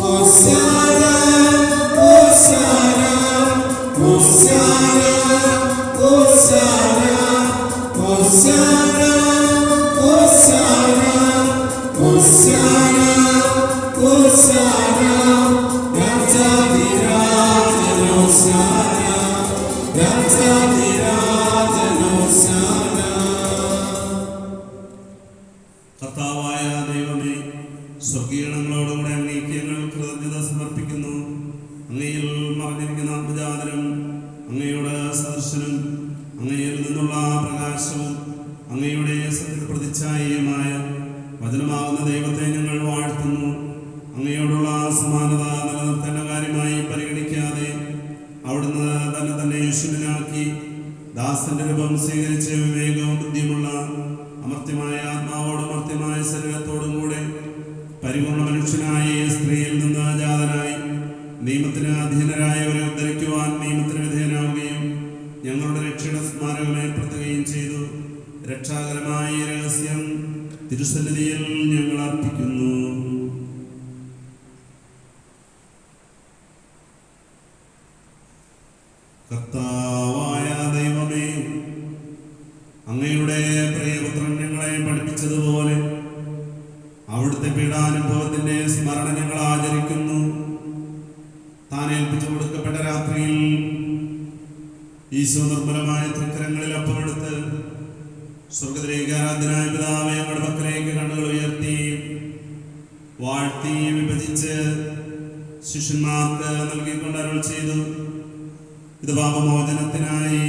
ഓശാന ഓശാന ഓശാന ഓശാന ഓശാന ഓശാന ഓശാന ഓശാന. രാജാധിരാജനോശാന രാജാധിരാജനോശാന. കർത്താവായ ദൈവമേ, സ്വർഗീയങ്ങളോടുകൂടെ അങ്ങേക്ക് ഞങ്ങൾ കൃതജ്ഞത സമർപ്പിക്കുന്നു. അങ്ങയിൽ മറഞ്ഞിരിക്കുന്ന അത്ഭുജാതനും അങ്ങയുടെ സദർശനും അങ്ങയിൽ നിന്നുള്ള പ്രകാശവും അങ്ങയുടെ സത്യപ്രതിച്ഛായയുമായ വചനമാകുന്ന ദൈവത്തെ ഞങ്ങൾ വാഴ്ത്തുന്നു. അങ്ങയോടുള്ള സമാനത നിലനിർത്തേണ്ട കാര്യമായി പരിഗണിക്കാതെ അവിടുന്ന് തന്നെ ശൂന്യനാക്കി ദാസന്റെ രൂപം സ്വീകരിച്ച് വിവേകവും ബുദ്ധിയുമുള്ള അമർത്യമായ ആത്മാവോടും അമർത്യമായ ശരീരത്തോടും കൂടെ പരിപൂർണ മനുഷ്യനായ സ്ത്രീയിൽ നിന്ന് ജാതനായി നിയമത്തിന് അധീനരായവരെ ഉദ്ധരിക്കുവാൻ നിയമത്തിന് വിധേയനാവുകയും ഞങ്ങളുടെ രക്ഷയുടെ സ്മാരകം ഏർപ്പെടുത്തുകയും ചെയ്തു. രക്ഷാകരമായ ഈ രഹസ്യം തിരുസന്നിധിയിൽ ഞങ്ങൾ അർപ്പിക്കുന്നു. കർത്താവായ ദൈവമേ, അങ്ങയുടെ പ്രിയപുത്രൻ ഞങ്ങളെ പഠിപ്പിച്ചതുപോലെ അവിടുത്തെ പീഡാനുഭവത്തിന്റെ സ്മരണ ഞങ്ങൾ ആചരിക്കുന്നു. താൻ ഏൽപ്പിച്ചു കൊടുക്കപ്പെട്ട രാത്രിയിൽ ഈശോ നിർമ്മലമായ തൃക്കരങ്ങളിൽ അപ്പമെടുത്ത് സ്വർഗത്തിലേക്ക് ആരാധനായ പിതാവേ ഞങ്ങളുടെ പക്കലേക്ക് കണ്ണുകൾ ഉയർത്തി വാഴ്ത്തി വിഭജിച്ച് ശിഷ്യന്മാർക്ക് നൽകിക്കൊണ്ട് അരുൾ ചെയ്തു, ഇത് പാപമോചനത്തിനായി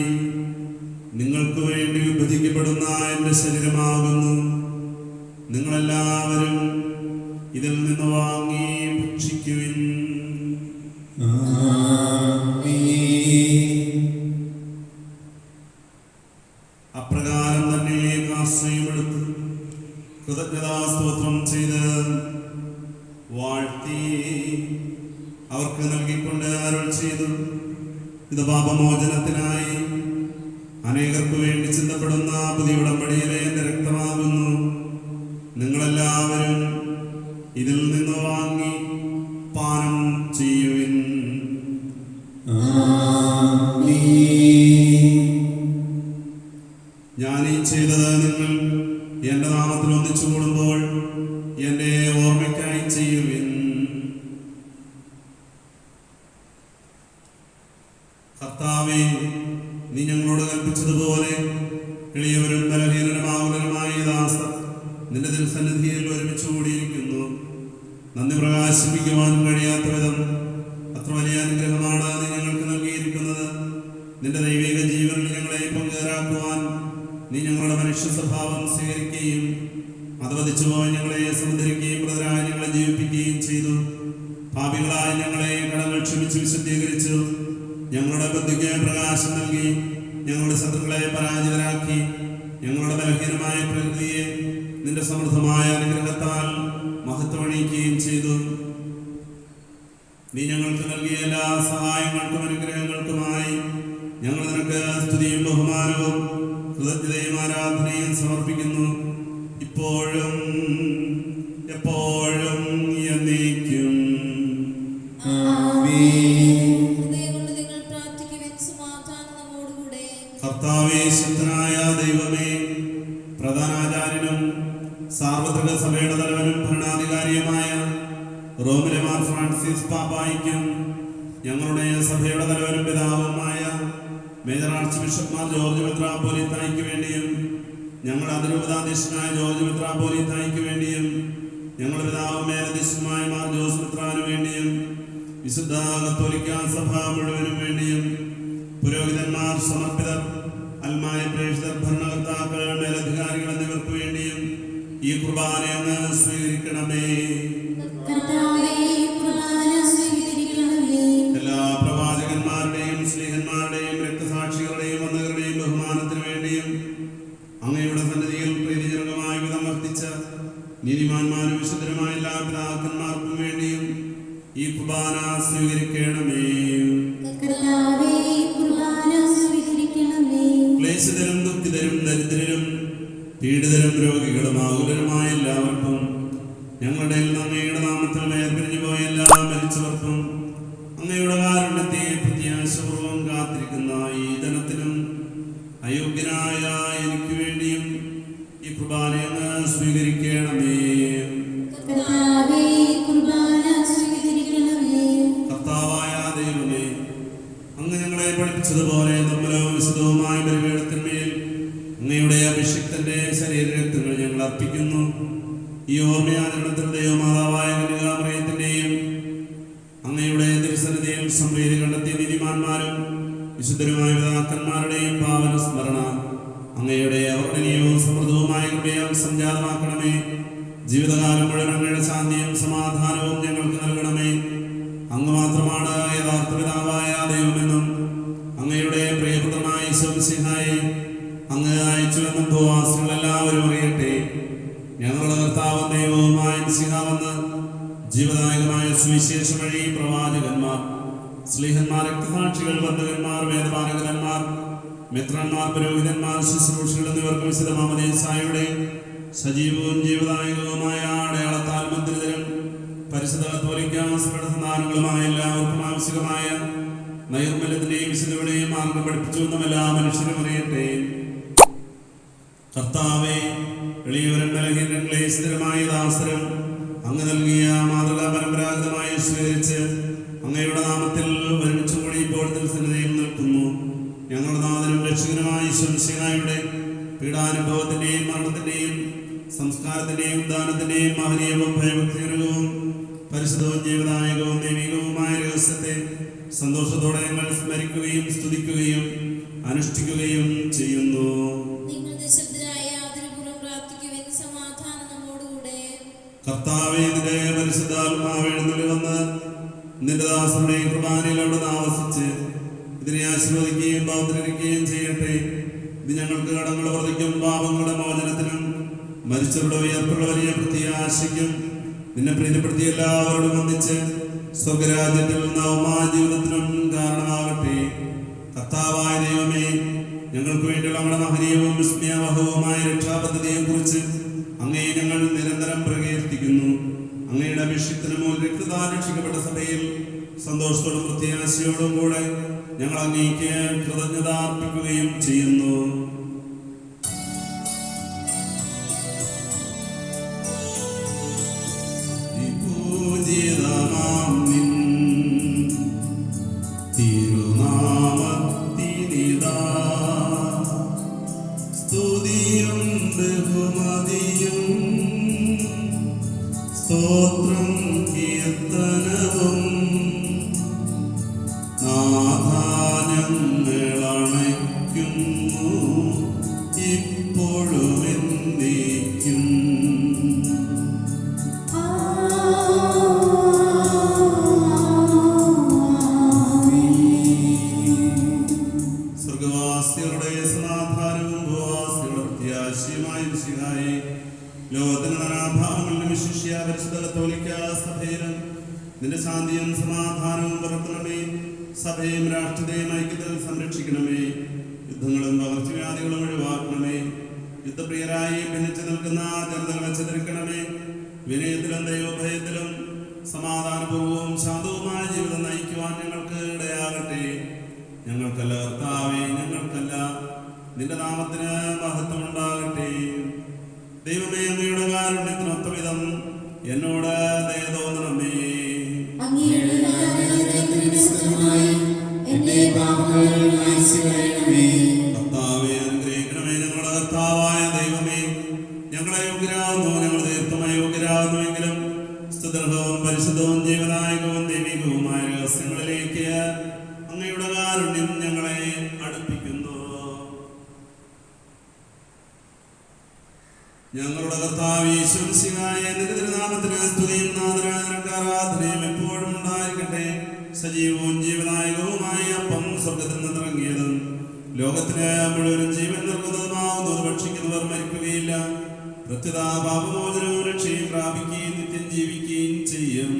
നിങ്ങൾക്ക് വേണ്ടി വിഭജിക്കപ്പെടുന്ന എൻ്റെ ശരീരമാകുന്നു. നിങ്ങളെല്ലാവരും ഇതിൽ നിന്ന് നിന്ന് വാങ്ങി ഭക്ഷിക്കുവിൻ. അപ്രകാരം തന്നെ കാശ്രയമെടുത്ത് കൃതജ്ഞതാസ്തോത്രം ചെയ്ത് വാഴ്ത്തി അവർക്ക് നൽകിക്കൊണ്ട് അരുൾ ചെയ്തു, ഇത് പാപമോചനത്തിനായി അനേകർക്ക് വേണ്ടി ചിന്തപ്പെടുന്ന പുതിയ ഉടമ്പടിയിലെ എൻ്റെ രക്തമാകുന്നു. നിങ്ങളെല്ലാവരും ഇതിൽ നിന്ന് വാങ്ങി പാനം ചെയ്യുവിൻ. ഞാനീ ചെയ്തത് നിങ്ങൾ എൻ്റെ നാമത്തിൽ ഒന്നിച്ചു കൂടുമ്പോൾ എൻ്റെ ഓർമ്മയ്ക്കായി ചെയ്യുവിൻ. കർത്താവേ, നീ ഞങ്ങളോട് കൽപ്പിച്ചതുപോലെ എളിയവരും ബലഹീനരുമാകുലരുമായ ദാസ നിന്റെ തിരുസന്നിധിയിൽ ഒരുമിച്ച് കൂടിയിരിക്കുന്നു. നന്ദി പ്രകാശിപ്പിക്കുവാനും കഴിയാത്ത വിധം അത്ര വലിയ അനുഗ്രഹമാണ് നീ ഞങ്ങൾക്ക് നൽകിയിരിക്കുന്നത്. നിന്റെ ദൈവിക ജീവനിൽ ഞങ്ങളെ പങ്കുകാരാക്കുവാൻ നീ ഞങ്ങളുടെ മനുഷ്യ സ്വഭാവം സ്വീകരിക്കുകയും അതവധിച്ചുപോയി ഞങ്ങളെ സമുദ്രിക്കുകയും പ്രതരായി ഞങ്ങളെ ജീവിപ്പിക്കുകയും ചെയ്തു. പാപികളായ ഞങ്ങളെ കടങ്ങൾ ക്ഷമിച്ച് വിശുദ്ധീകരിച്ചു. ഞങ്ങളുടെ ബുദ്ധിക്ക് പ്രകാശം നൽകി ഞങ്ങളുടെ ശത്രുക്കളെ പരാജിതരാക്കി. ഞങ്ങളുടെ ബലഹീനമായ പ്രകൃതിയെ നിന്റെ സമൃദ്ധമായ അനുഗ്രഹത്താൽ മഹത്വമണിയിക്കുകയും ചെയ്തു. നീ ഞങ്ങൾക്ക് നൽകിയ എല്ലാ സഹായങ്ങൾക്കും അനുഗ്രഹങ്ങൾക്കുമായി ഞങ്ങൾ നിനക്ക് സ്തുതിയും ബഹുമാനവും കൃതജ്ഞതയും ആരാധനയും സമർപ്പിക്കുന്നു, ഇപ്പോഴും എപ്പോഴും എന്നേക്കും. കർത്താവേ, ശക്തനായ ദൈവമേ, പ്രധാനാചാര്യനും സാർവത്രിക സഭയുടെ തലവനും ഭരണാധികാരിയുമായ റോമിലെ മാർ ഫ്രാൻസിസ് പാപ്പായ്ക്കും ഞങ്ങളുടെ സഭയുടെ തലവനും പിതാവുമായ major archbishop Mar George മെത്രാപ്പോലീത്തായ്ക്ക് വേണ്ടിയും ഞങ്ങളുടെ അതിരൂപതാധ്യക്ഷനായ ജോർജ് മെത്രാപ്പോലീത്തായ്ക്ക് വേണ്ടിയും ഞങ്ങളുടെ പിതാവ് മേലധ്യക്ഷനുമായ മാർ ജോസ് മെത്രാനു വേണ്ടിയും വിശുദ്ധ കത്തോലിക്ക സഭ മുഴുവനും വേണ്ടിയും പുരോഹിതന്മാർ, സമർപ്പിതർ, അൽമായ പ്രേക്ഷിതർ, ഭരണകർത്താക്കൾ, മേലധികാരികൾ എന്നിവർക്ക് വേണ്ടിയും ഈ കുർബാന അങ്ങ് സ്വീകരിക്കണമേ. എല്ലാ പ്രവാചകന്മാരുടെയും സ്ലീഹന്മാരുടെയും രക്തസാക്ഷികളുടെയും വന്ദകരുടെയും ബഹുമാനത്തിനു വേണ്ടിയും അങ്ങയുടെ സന്നിധിയിൽ പ്രീതിജനകമായ വിധം വർത്തിച്ച നീതിമാന്മാരും വിശുദ്ധരുമായ എല്ലാ പിതാക്കന്മാർക്കും വേണ്ടിയും ഈ കുർബാന സ്വീകരിക്കണമേ. ക്ലേശിതരും ദുഃഖിതരും ദരിദ്രരും പീഡിതരും രോഗികളും ആകുലരുമായ എല്ലാവർക്കും ഞങ്ങളുടെ അങ്ങയുടെ നാമത്തിൽ വേർപിരിഞ്ഞു പോയ എല്ലാ മരിച്ചവർക്കും അങ്ങയുടെ കാരുണ്യത്തെ പ്രത്യാശപൂർവം കാത്തിരിക്കുന്ന ഈ ജനത്തിനും അയോഗ്യനായ എനിക്ക് വേണ്ടിയും ഈ കുർബാന അങ്ങ് സ്വീകരിക്കണമേ. കർത്താവായ ദൈവമേ, അങ്ങ് ഞങ്ങളെ പഠിപ്പിച്ചതുപോലെ നിർമ്മലവും വിശുദ്ധവുമായ ബലിപീഠത്തിന്മേൽ അങ്ങയുടെ അഭിഷിക്തന്റെ ശരീരരക്തങ്ങൾ ഞങ്ങൾ അർപ്പിക്കുന്നു. ഈ ഓർമ്മയാചരണത്തിൽ ദൈവമാതാവായ കന്യകാമറിയത്തിന്റെയും അങ്ങയുടെ തിരുസന്നിധിയിൽ സംപ്രീതി കണ്ടെത്തിയ നീതിമാന്മാരും വിശുദ്ധരുമായ പിതാക്കന്മാരുടെയും പാവന സ്മരണ അങ്ങയുടെ അവർണ്ണനീയവും സമൃദ്ധവുമായ കൃപയാൽ സംജാതമാക്കണമേ. ജീവിതകാലം മുഴുവൻ അങ്ങയുടെ ശാന്തിയും സമാധാനവും ഞങ്ങൾക്ക് നൽകണമേ. അങ്ങ് മാത്രമാണ് യഥാർത്ഥ പിതാവായ ദൈവമെന്നും അങ്ങയുടെ പ്രിയപുത്രനായ ഈശോമിശിഹായെ അങ്ങ് അയച്ചുവെന്നും ഭൂവാസികൾ എല്ലാവരും അറിയട്ടെ. ഞങ്ങളുടെ കർത്താവും ദൈവവുമായ മിശിഹാവെന്ന് ജീവദായകമായ സുവിശേഷം വഴി പ്രവാചകന്മാർ, സ്ലീഹന്മാർ, രക്തസാക്ഷികൾ, വന്ദകന്മാർ, വേദപാരകന്മാർ, മിത്രന്മാർ, പുരോഹിതന്മാർ, ശുശ്രൂഷികൾ എന്നിവർക്ക് വിശുദ്ധ മാമോദീസായുടെ സജീവവും ജീവദായകവുമായ അടയാളത്താൽ മുദ്രിതരും പരിശുദ്ധ കത്തോലിക്ക സഭയുടെ സന്താനങ്ങളുമായ എല്ലാവർക്കും ആവശ്യമായ നൈർമല്യത്തിന്റെയും വിശുദ്ധയുടെയും മാർഗം പഠിപ്പിച്ചുവെന്നും എല്ലാ മനുഷ്യരും അറിയട്ടെ. കർത്താവേ, എളിയവരും ബലഹീനരും ക്ലേശിതരുമായ ദാസരും അങ്ങ് നൽകിയ മാതൃകാ പരമ്പരാഗതമായി സ്വീകരിച്ച് അങ്ങയുടെ നാമത്തിൽ ഒരുമിച്ച് കൂടി ഇപ്പോൾ തിരുസന്നിധിയിൽ നിൽക്കുന്നു. ഞങ്ങളുടെ നാഥനും രക്ഷകനുമായ ഈശോമിശിഹായുടെ പീഡാനുഭവത്തിന്റെയും മരണത്തിന്റെയും സംസ്കാരത്തിന്റെയും ദാനത്തിന്റെയും മഹനീയവും ഭയഭക്തികരവും പരിശുദ്ധവും ജീവദായകവും ദൈവികവുമായ രഹസ്യത്തെ സന്തോഷത്തോടെ ഞങ്ങൾ സ്മരിക്കുകയും സ്തുതിക്കുകയും അനുഷ്ഠിക്കുകയും ചെയ്യുന്നു. നിശബ്ദരായ ആദരപൂർവ്വം പ്രാർത്ഥിക്കുവിൻ. സമാധാനം നമ്മോടുകൂടെ. കർത്താവേ, നിന്റെ പരിശുദ്ധ പരിശുദ്ധാത്മാവ് എഴുന്നള്ളി വന്ന് നിന്റെ ദാസരുടെ കുർബാനയിൽ അവിടെ താമസിച്ച് ഇതിനെ ആശീർവദിക്കുകയും പൗത്രീകരിക്കുകയും ചെയ്യട്ടെ. ഇത് ഞങ്ങൾക്ക് കടങ്ങളുടെ പ്രതിക്കും പാപങ്ങളുടെ മോചനത്തിനും മരിച്ചവരുടെ ഉയർപ്പുള്ള വലിയ പ്രത്യാശയ്ക്കും നിന്നെ പ്രീതിപ്പെടുത്തി എല്ലാവരോടും ഒന്നിച്ച് സ്വർഗരാജ്യത്തിൽ നവമായ ജീവിതത്തിനും കാരണമാകട്ടെ. കർത്താവായ ദൈവമേ, ഞങ്ങൾക്ക് വേണ്ടിയുള്ള നമ്മുടെ മഹനീയവും വിസ്മയാവഹവുമായ രക്ഷാപദ്ധതിയെക്കുറിച്ച് അങ്ങയെ ഞങ്ങൾ നിരന്തരം പ്രകീർത്തിക്കുന്നു. അങ്ങയുടെ അഭിഷേകത്തിന് മൂലം രക്തത്താൽ രക്ഷിക്കപ്പെട്ട സഭയിൽ സന്തോഷത്തോടും പ്രത്യാശയോടും കൂടെ ഞങ്ങൾ അങ്ങേക്ക് കൃതജ്ഞത അർപ്പിക്കുകയും ചെയ്യുന്നു. പൂജിതമാം നിൻ തിരുനാമത്തിനിതാ സ്തുതിയും ബഹുമതിയും സ്തോത്രം കീർത്തനവും നാഥാനങ്ങളണയ്ക്കുന്നു ഇപ്പോഴും എന്നേക്കും. സ്വർഗവാസികളുടെ സമാധാനവും ഭൂവാസികളുടെ പ്രത്യാശയുമായ മിശിഹായേ, ലോകത്തിന്റെ നാനാഭാഗങ്ങളിലും വിശിഷ്യ പരിശുദ്ധ കത്തോലിക്ക സഭയിലും നിന്റെ ശാന്തിയും സമാധാനവും പുറത്തണമേ. സഭയും രാഷ്ട്രീയതയും ഐക്യത്തിൽ സംരക്ഷിക്കണമേ. യുദ്ധങ്ങളും പകർച്ചവ്യാധികളും ഒഴിവാക്കണമേ. യുദ്ധപ്രിയരായി ഭിന്നിച്ചു നിൽക്കുന്ന ജനതകളെ ചിതറിക്കണമേ. വിനയത്തിലും ദൈവഭയത്തിലും സമാധാനപൂർവവും ശാന്തവുമായ ജീവിതം നയിക്കുവാൻ ഞങ്ങൾക്ക് ഇടയാകട്ടെ. ഞങ്ങൾക്കല്ല കർത്താവേ, ഞങ്ങൾക്കല്ല, നിന്റെ നാമത്തിന് മഹത്വം ഉണ്ടാകട്ടെ. ദൈവമേ, അങ്ങയുടെ കാരുണ്യത്തിനൊത്ത വിധം എന്നോട് ദയ തോന്നണമേ. കർത്താവേ, അനുഗ്രഹിക്കണമേ. ഞങ്ങളുടെ കർത്താവായ ദൈവമേ, ഞങ്ങളെ യോഗ്യരാകുന്നു, ഞങ്ങൾ തീർത്തും അയോഗ്യരാകുന്നുവെങ്കിലും സ്തുതർഹവും പരിശുദ്ധവും ജീവനായകവും ദൈവികവുമായ രഹസ്യങ്ങളിലേക്ക് അങ്ങയുടെ കാരുണ്യം ഞങ്ങളെ അടുപ്പിക്കുന്നു. ഞങ്ങളുടെ കർത്താവ് യേശുമിശിഹായ നിന്റെ തിരുനാമത്തിന് സ്തുതിയും ആരാധനയും എപ്പോഴും ഉണ്ടായിരിക്കട്ടെ. സജീവവും ജീവനായകവുമായ അപ്പം സ്വർഗത്തിൽ നിന്നിറങ്ങിയതും ലോകത്തിന് മുഴുവനും ജീവൻ നൽകുന്നതുമാവുന്നു. ഭക്ഷിക്കുന്നവർ മരിക്കുകയില്ല, പ്രത്യുത പാപമോചനവും രക്ഷയും പ്രാപിക്കുകയും നിത്യം ജീവിക്കുകയും ചെയ്യും.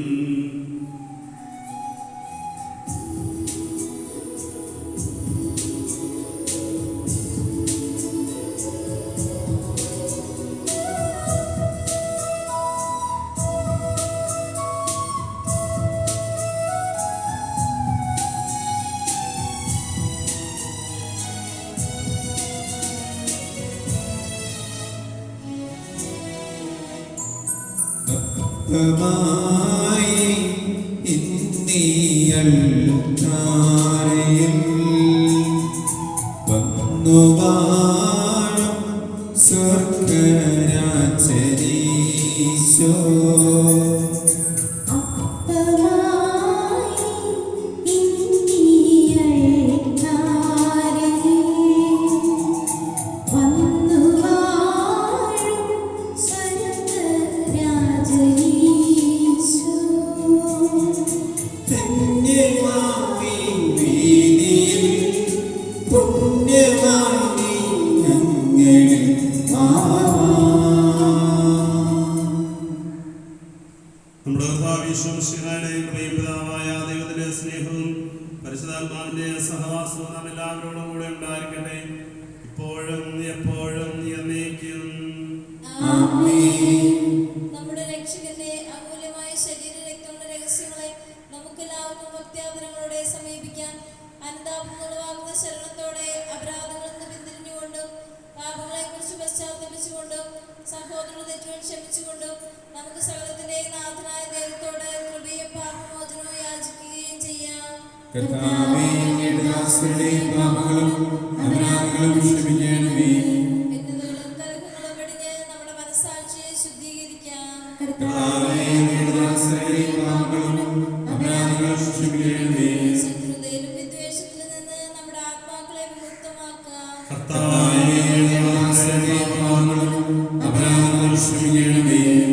ഇന്നിയൽ താരയിൽ വന്നുവാഴും സ്വർഗരാജനീശോ നമ്മുടെ കർത്താവ് യേശുമിശിഹായുടെ പ്രിയപിതാവായ ദൈവത്തിന്റെ സ്നേഹവും പരിശുദ്ധാത്മാവിന്റെ സഹവാസവും നാം എല്ലാവരോടും കൂടെ ഉണ്ടായിരിക്കട്ടെ, ഇപ്പോഴും എപ്പോഴും എന്നേക്കും. നമ്മുടെ രക്ഷകന്റെ അമൂല്യമായ ശരീരരക്തങ്ങളുടെ രഹസ്യങ്ങളെ നമുക്കെല്ലാവർക്കും ഭക്ത്യാദരങ്ങളോടെ സമീപിക്കാൻ അനുതാപമുളവാകുന്ന ശരണത്തോടെ അപരാധങ്ങളിൽ നിന്ന് പിന്തിരിഞ്ഞുകൊണ്ടും പാപങ്ങളെ കുറിച്ച് പശ്ചാത്തപിച്ചുകൊണ്ടും സഹോദരങ്ങളുടെ തെറ്റുകൾ ക്ഷമിച്ചുകൊണ്ടും നമുക്ക് സകലത്തിന്റെ നാഥനായ ദൈവത്തോട് കൃപയും പാപമോചനവും യാചിക്കുകയും ചെയ്യാം. എന്നതുകളും കലഹങ്ങളും വെടിഞ്ഞ് നമ്മുടെ മനസ്സാക്ഷിയെ ശുദ്ധീകരിക്കാം. ശത്രുതയിലും വിദ്വേഷത്തിലും നിന്ന് നമ്മുടെ ആത്മാക്കളെ വിമുക്തമാക്കാം.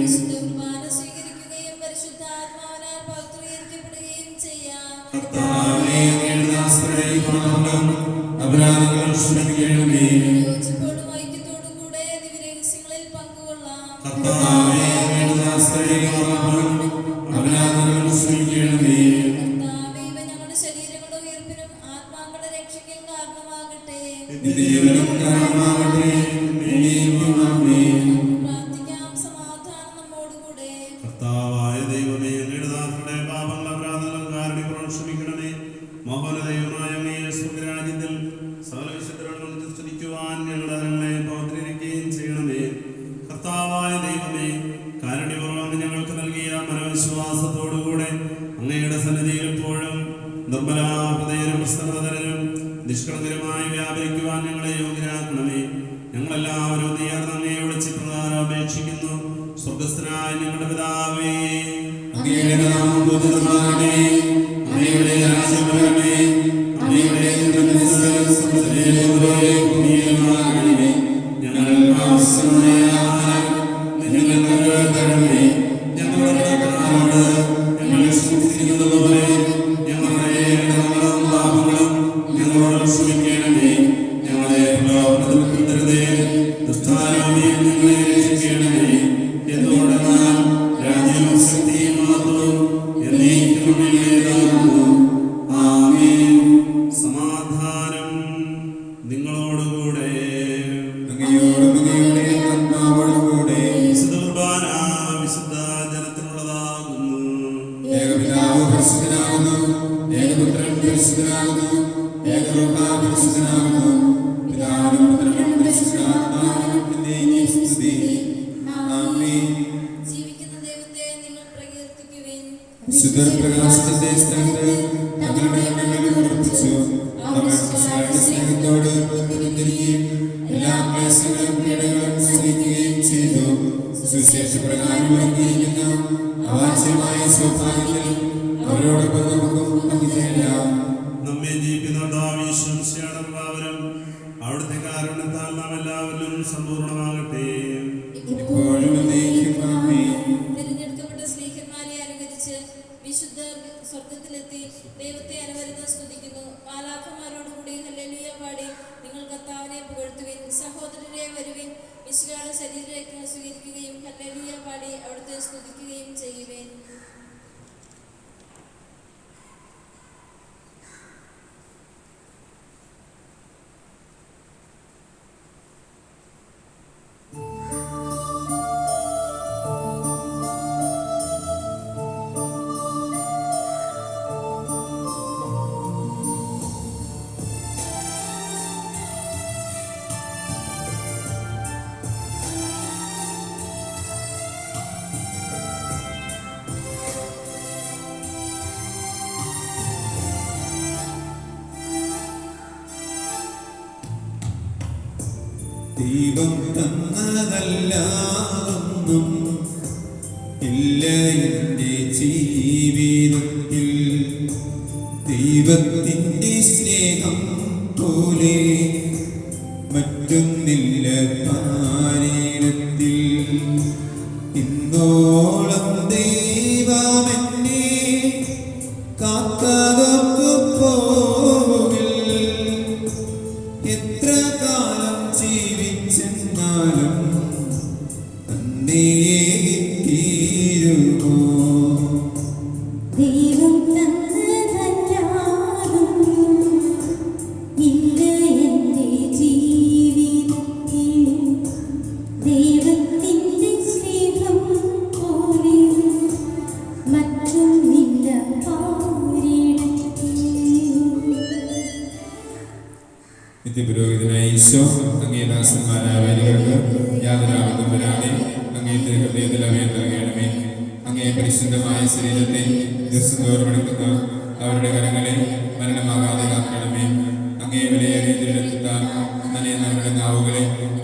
വിശുദ്ധ കുർബാന സ്വീകരിക്കുകയും പരിശുദ്ധാത്മാവിനാൽ കർത്താവേ, അങ്ങയുടെ ദാസരുടെ പാപങ്ങളും അപരാധങ്ങളും ക്ഷമിക്കണമേ. യോജിപ്പോടും ഐക്യത്തോടും കൂടെ ദിവ്യരഹസ്യങ്ങളിൽ പങ്കുകൊള്ളാം. കർത്താവേ, അങ്ങയുടെ ദാസരുടെ പാപങ്ങളും അപരാധങ്ങളും ക്ഷമിക്കണമേ. കർത്താവേ, ഇവ ഞങ്ങളുടെ ശരീരങ്ങളുടെ ഉയർപ്പിനും ആത്മാക്കളുടെ രക്ഷയ്ക്കും കാരണമാകട്ടെ. നിത്യജീവനും കാരണമാകട്ടെ. ആമേൻ. പ്രാർത്ഥിക്കാം. സമാധാനം നമ്മോടുകൂടെ. കർത്താവായ ദൈവമേ, അങ്ങയുടെ ദാസരുടെ പാപങ്ങൾ അപരാധങ്ങളും കാരുണ്യപൂർവ്വം ക്ഷമിക്കണമേ. മഹോന്നതയുമായ അങ്ങയെ സ്വർഗ്ഗരാജ്യത്തിൽ സകല വിശുദ്ധരോടും സ്തുതിക്കുവാൻ ഞങ്ങളുടെ ഞങ്ങളെ പ്രവർത്തിക്കുകയും ചെയ്യണമേ. കർത്താവായ ദൈവമേ, കാരുണ്യപൂർവ്വം അങ്ങ് ഞങ്ങൾക്ക് നൽകിയ മനോവിശ്വാസത്തോടുകൂടെ അങ്ങയുടെ സന്നിധിയിൽ എപ്പോഴും നിർമ്മലാഹൃദയരും പ്രസന്നതരും നിഷ്കളങ്കരുമായി വ്യാപരിക്കുവാൻ ഞങ്ങളെ യോഗ്യരാക്കണമേ. ഞങ്ങളെല്ലാവരും നീർന്ന് അങ്ങയെ വിളിച്ച് പ്രകാരം അപേക്ഷിക്കുന്നു. സ്വർഗസ്ഥനായ ഞങ്ങളുടെ പിതാവേ, അങ്ങയുടെ നാമം പൂജിതമാകണമേ. അങ്ങയുടെ രാജ്യം വരണമേ. അങ്ങയുടെ തിരുമനസ്സ് സ്വർഗ്ഗത്തിലെ പോലെ ഭൂമിയിലുമാകണമേ. ഞങ്ങൾക്ക് ആവശ്യമായ ആഹാരം ഞങ്ങൾക്ക് തരണമേ. ഞങ്ങളുടെ കടക്കാരോട് ഞങ്ങൾ ക്ഷമിച്ചിരിക്കുന്നത് പോലെ ഞങ്ങളുടെ കടങ്ങളും പാപങ്ങളും ഞങ്ങളോട് ക്ഷമിക്കണമേ. ഞങ്ങളെ പ്രലോഭനത്തിൽ ഉൾപ്പെടുത്തരുതേ. ദുഷ്ടാരൂപിയിൽ ഞങ്ങളെ രക്ഷിക്കണമേ. എന്തുകൊണ്ടെന്നാൽ രാജ്യവും ശക്തിയും മഹത്വവും എന്നേക്കും അങ്ങയുടേതാകുന്നു. ആമേൻ. സമാധാനം നിങ്ങളോടുകൂടെ. അങ്ങയോടും അങ്ങയുടെ ആത്മാവോടും കൂടെ. വിശുദ്ധ കുർബാന വിശുദ്ധ ജനത്തിനുള്ളതാകുന്നു. ഏകപിതാവ് പരിശുദ്ധനാകുന്നു, ഏകപുത്രൻ പരിശുദ്ധനാകുന്നു, ഏകരൂപ പരിശുദ്ധനാകുന്നു. പിതാവിനും പുത്രനും പരിശുദ്ധാത്മാവിനും എന്നേക്കും സ്തുതി. ആമേൻ. ജീവിക്കുന്ന ദൈവത്തെ നിങ്ങൾ പ്രകീർത്തിക്കുവിൻ. വിശുദ്ധ പ്രകാശത്തിന്റെ സ്ഥലത്ത് തങ്ങളുടെ കണ്ണുകളിൽ ഉറപ്പിച്ചു. അവർ മിശിഹായുടെ സ്നേഹത്തോട് പിന്തിരിയുകയും എല്ലാ ക്ലേശങ്ങളും പീഡകളും സഹിക്കുകയും ചെയ്തു. സുവിശേഷപ്രകാരം ഒരുക്കിയിരിക്കുന്ന അവാച്യമായ സൗഭാഗ്യത്തിൽ അവരോടൊപ്പം നമുക്കും പങ്കുചേരാം. നമ്മെ ജീവിക്കുന്നവരും അവിടുത്തെ കാരുണ്യത്താൽ നാം എല്ലാവരിലും സമ്പൂർണ്ണമാകട്ടെ. ഇപ്പോഴും എന്നേക്കും ആമേൻ. തിരഞ്ഞെടുക്കപ്പെട്ട സ്നേഹിതന്മാരെ അനുകരിച്ച് വിശുദ്ധർ സ്വർഗത്തിലെത്തി ദൈവത്തെ അനവരതം സ്തുതിക്കുന്നു. മാലാഖമാരോടുകൂടി ഹല്ലേലൂയ പാടി നിങ്ങൾ കർത്താവിനെ പുകഴ്ത്തുവിൻ. സഹോദരരെ വരുവിൻ, മിശിഹായുടെ ശരീരരക്തങ്ങൾ സ്വീകരിക്കുകയും ഹല്ലേലൂയ പാടി അവിടുത്തെ സ്തുതിക്കുകയും ചെയ്യുവിൻ. ദൈവം തന്നതല്ലാതൊന്നും ഇല്ല എൻ്റെ ജീവിതത്തിൽ. ദൈവത്തിൻ്റെ സ്നേഹം പോലെ മറ്റൊന്നില്ല പാരിടത്തിൽ. ഇന്നോളം ദൈവമെന്നെ കാത്തതോർക്കു പോകിൽ. എത്ര കാലം ജീവിച്ചെന്നാലും അന്നേ തീരുമോ? ദൈവം തന്നതല്ലാതൊന്നും ഇല്ല എൻ്റെ ജീവിതത്തിൽ. ദൈവത്തിൻ്റെ സ്നേഹം പോലെ മറ്റൊന്നില്ല പാരിടത്തിൽ. നിത്യപുരോഹിതനായ ഈശോ അങ്ങേ ദാസന്മാരായ വൈദികർക്ക് യാതൊരു ആപത്തും വരാതെ അങ്ങേത്തെ ഹൃദയത്തിൽ അവയെ നൽകണമേ. അങ്ങേ പരിശുദ്ധമായ ശരീരത്തെ ദിവസം തോറും എടുക്കുന്ന അവരുടെ കരങ്ങളെ മരണമാകാതെ കാക്കണമേ. അങ്ങേ വിലയേറിയ തിരുരക്തത്താൽ നനയുന്ന അവരുടെ നാവുകളെ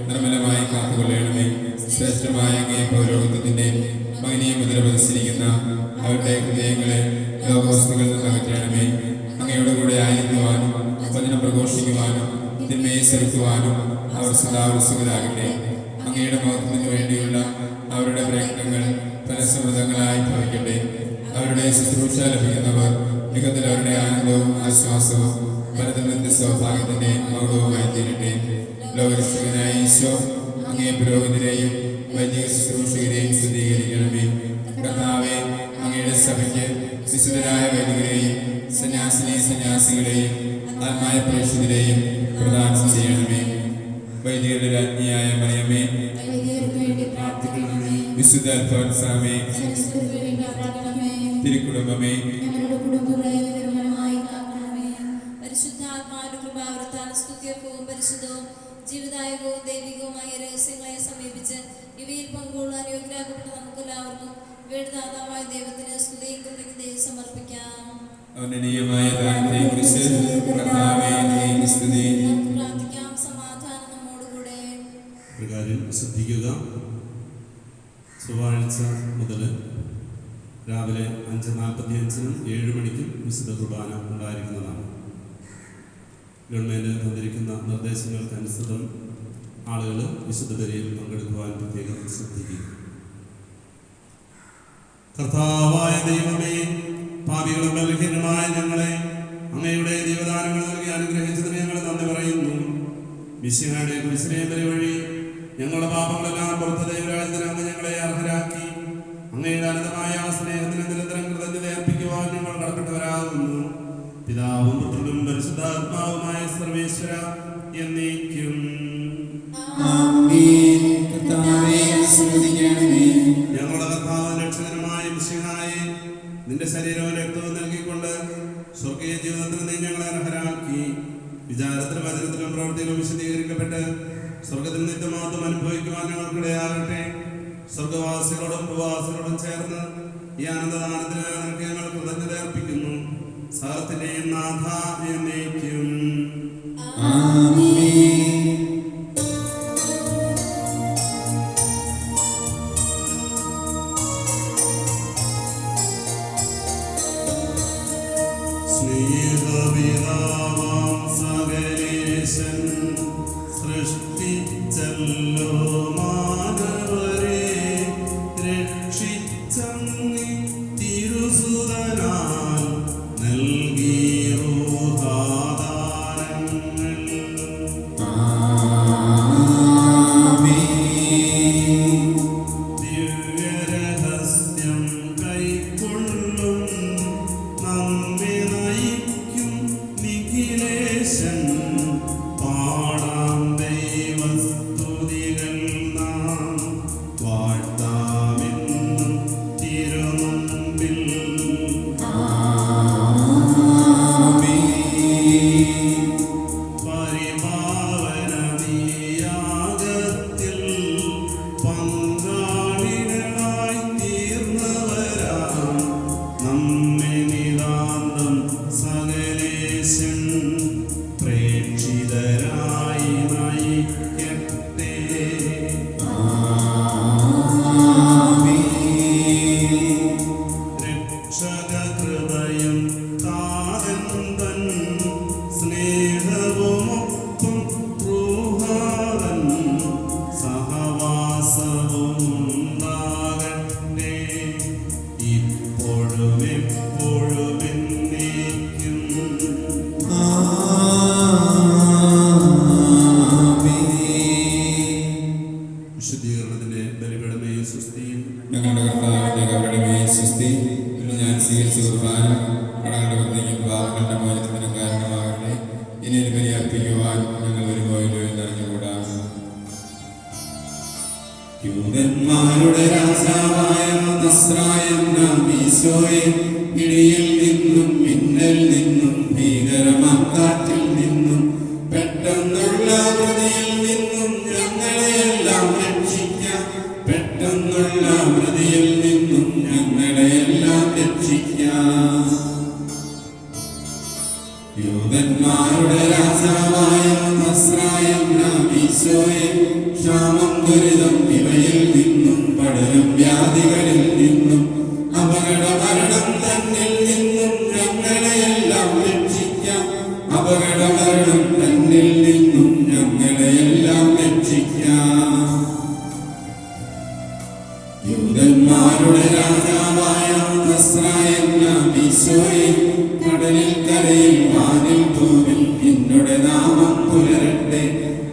നിർമ്മലമായി കാത്തുകൊള്ളണമേ. ശ്രേഷ്ഠമായ അങ്ങേ പൗരോഹിത്യത്തിന്റെ മകനീയ മുദ്ര പതിച്ചിരിക്കുന്ന അവരുടെ ഹൃദയങ്ങളെ ലോകവസ്തുക്കളിൽ നിന്ന് അകറ്റണമേ. അങ്ങയുടെ കൂടെ ആയിരിക്കുവാനും വചനം പ്രഘോഷിക്കുവാനും തിന്മയെ ചെറുക്കുവാനും അവർ സദാ ഉത്സുകരാകട്ടെ. അങ്ങയുടെ മഹത്വത്തിന് വേണ്ടിയുള്ള അവരുടെ പ്രയത്നങ്ങൾ ഫലസമൃദ്ധങ്ങളായി ഭവിക്കട്ടെ. അവരുടെ ശുശ്രൂഷ ലഭിക്കുന്നവർ മികത്തിലവരുടെ ആനന്ദവും ആശ്വാസവും പരതമൃത്യ സൗഭാഗ്യത്തിന്റെ മൗഢവുമായി തീരട്ടെ. ലോകരക്ഷകനായ ഈശോ അങ്ങേ പുരോഹിതരെയും വൈദിക ശുശ്രൂഷകരെയും സ്ഥിരീകരിക്കണമേ. കർത്താവേ, അങ്ങയുടെ സഭയ്ക്ക് വിശുദ്ധരായ വൈദികരെയും സന്യാസികളെയും ആത്മായ പ്രേക്ഷിതരെയും പ്രദാനം ചെയ്യണമേ. വൈദികരുടെ രാജ്ഞിയായ മറിയമേ, വിശുദ്ധ അൽഫോൻസാമേ, തിരുക്കുടുംബമേ, പരിശുദ്ധാത്മാവിന്റെ കൃപാവൃത്താൽ സ്തുത്യർഹവും പരിശുദ്ധവും ജീവിതായകവും ദൈവികവുമായ രഹസ്യങ്ങളെ സമീപിച്ച് ഇവയിൽ പങ്കുകൊള്ളാൻ യോഗ്യരാക്കപ്പെട്ട നമുക്കെല്ലാവർക്കും ഇവയുടെ ദാതാവായ ദൈവത്തിന് സ്തുതിയും കൃതജ്ഞതയും സമർപ്പിക്കാം. ഔന്നതീയമായ ദാനത്തെക്കുറിച്ച് കർത്താവേ അങ്ങേക്ക് സ്തുതി. നമുക്ക് പ്രാർത്ഥിക്കാം. സമാധാനം നമ്മോടുകൂടെ. ഒരു കാര്യം ശ്രദ്ധിക്കുക, ചൊവ്വാഴ്ച മുതൽ രാവിലെ 5:45-നും 7 മണിക്കും വിശുദ്ധ കുർബാന ഉണ്ടായിരിക്കുന്നതാണ്. ഗവൺമെൻറ് തന്നിരിക്കുന്ന നിർദ്ദേശങ്ങൾക്കനുസൃതം ആളുകൾ വിശുദ്ധ ബലിയിൽ പങ്കെടുക്കുവാൻ പ്രത്യേകം ശ്രദ്ധിക്കുക. കർത്താവായ ദൈവമേ, പാപികളും ബലഹീനമായ ഞങ്ങളെ അങ്ങയുടെ ജീവദാനങ്ങൾ നൽകി അനുഗ്രഹിച്ചതിന് ഞങ്ങൾ നന്ദി പറയുന്നു. മിശിഹായുടെ കുരിശിലെ ബലി വഴി ഞങ്ങളുടെ പാപങ്ങളെല്ലാം പുറത്ത് ദൈവരാജ്യത്തിന് അങ്ങ് ഞങ്ങളെ അർഹരാക്കി. അങ്ങയുടെ അനന്തമായ സ്നേഹത്തിന് നിരന്തരം കൃതജ്ഞത അർപ്പിക്കുവാൻ ഞങ്ങൾ കടപ്പെട്ടവരാകുന്നു. പിതാവും പുത്രനും പരിശുദ്ധാത്മാവുമായ സർവേശ്വര എന്നേക്കും. ഞങ്ങളുടെ കർത്താവ് രക്ഷകനുമായ മിശിഹായെ, നിന്റെ ശരീരവും രക്തവും നൽകിക്കൊണ്ട് സ്വർഗീയ ജീവിതത്തിന് നീ ഞങ്ങളെ അർഹരാക്കി. വിചാരത്തിലും വചനത്തിലും പ്രവൃത്തിയിലും വിശദീകരിക്കപ്പെട്ട് സ്വർഗത്തിൽ നിത്യമാത്രം അനുഭവിക്കുവാൻ ഞങ്ങൾക്കിടയാകട്ടെ. സ്വർഗവാസികളോടും ഉപവാസികളോടും ചേർന്ന് ഈ ആനന്ദദാനത്തിന് നിനക്ക് ഞങ്ങൾ കൃതജ്ഞത അർപ്പിക്കുന്നു. സകലത്തിന്റെയും നാഥ എന്നേക്കും. സ്നേഹപിതാവാം സകലേശൻ സൃഷ്ടിച്ചല്ലോ മാനവരെ, രക്ഷിച്ചങ്ങി തിരുസുതനാൽ നൽകി റൂഹാദാനങ്ങൾ. ദിവ്യരഹസ്യം കൈക്കൊള്ളും നമ്മെ നയിക്കും നിഖിലേശൻ. പാടാം ദൈവസ്തുതികൾ നാം, വാഴ്ത്താമെന്നും തിരുമുമ്പിൽ. പരിപാവനീയാഗത്തിൽ പങ്കാളികളായി തീർന്നവരാം നമ്മെ നിതാന്തം സകലേശൻ പ്രേക്ഷിതരായി നയിക്കട്ടെ. രക്ഷകകൃപയും താതൻ സ്നേഹവുമൊപ്പം റൂഹാദൻ സഹവാസവും ഉണ്ടാകട്ടെ, ഇപ്പോഴും എപ്പോഴും എന്നേക്കും. വിശുദ്ധീകരണത്തിന്റെ ബലിപീഠമേ സ്വസ്തിയും. ഞങ്ങളുടെ കർത്താവിന്റെ കബറിടമേ സ്വസ്തി. ഇന്ന് ഞാൻ സ്വീകരിച്ച കുർബാന കടങ്ങളുടെ വൃത്തിക്കും പാപങ്ങളുടെ മോചനത്തിനും കാരണമാകട്ടെ. ഇനി ഒരു ബലി അർപ്പിക്കുവാൻ ഞങ്ങൾ വരുമ്പോഴല്ലോ എന്നറിഞ്ഞുകൂടാ. യൂദന്മാരുടെ രാജാവായ നസ്രായൻ നാം ഈശോയെ, ഇടിയിൽ നിന്നും മിന്നൽ നിന്നും ഭീകരമാം കാറ്റിൽ നിന്നും പെട്ടെന്നുള്ള മൃതിയിൽ നിന്നും ഞങ്ങളെയെല്ലാം രക്ഷിക്കാം. പെട്ടെന്നുള്ള മൃതിയിൽ നിന്നും ഞങ്ങളെയെല്ലാം രക്ഷിക്കാം. യൂദന്മാരുടെ രാജാവായ നസ്രായൻ നാം ഈശോയെ, ക്ഷാമം ദുരിതം ഇവയിൽ നിന്നും പടരും വ്യാധികളിൽ നിന്നും അപകട മരണം തന്നിൽ നിന്നും ഞങ്ങളെയെല്ലാം രക്ഷിക്കാം. അപകട മരണം തന്നിൽ നിന്നും ഞങ്ങളെയെല്ലാം രക്ഷിക്കാം. യൂദന്മാരുടെ രാജാവായ നസ്രായൻ നാം ഈശോയെ കടലിൽ കരയിൽ വാനിൽ ഭൂമിൽ നിന്നുടെ നാമം പുലരട്ടെ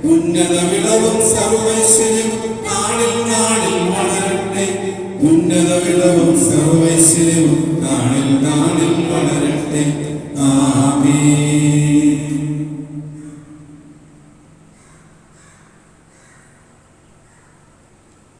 ഉന്നത വിളവും സർവൈശ്വര്യം നാളിൽ നാളിൽ വളരട്ടെ ഉന്നത വിളവും സർവൈശ്വര്യവും നാളിൽ നാളിൽ വളരട്ടെ ആമേൻ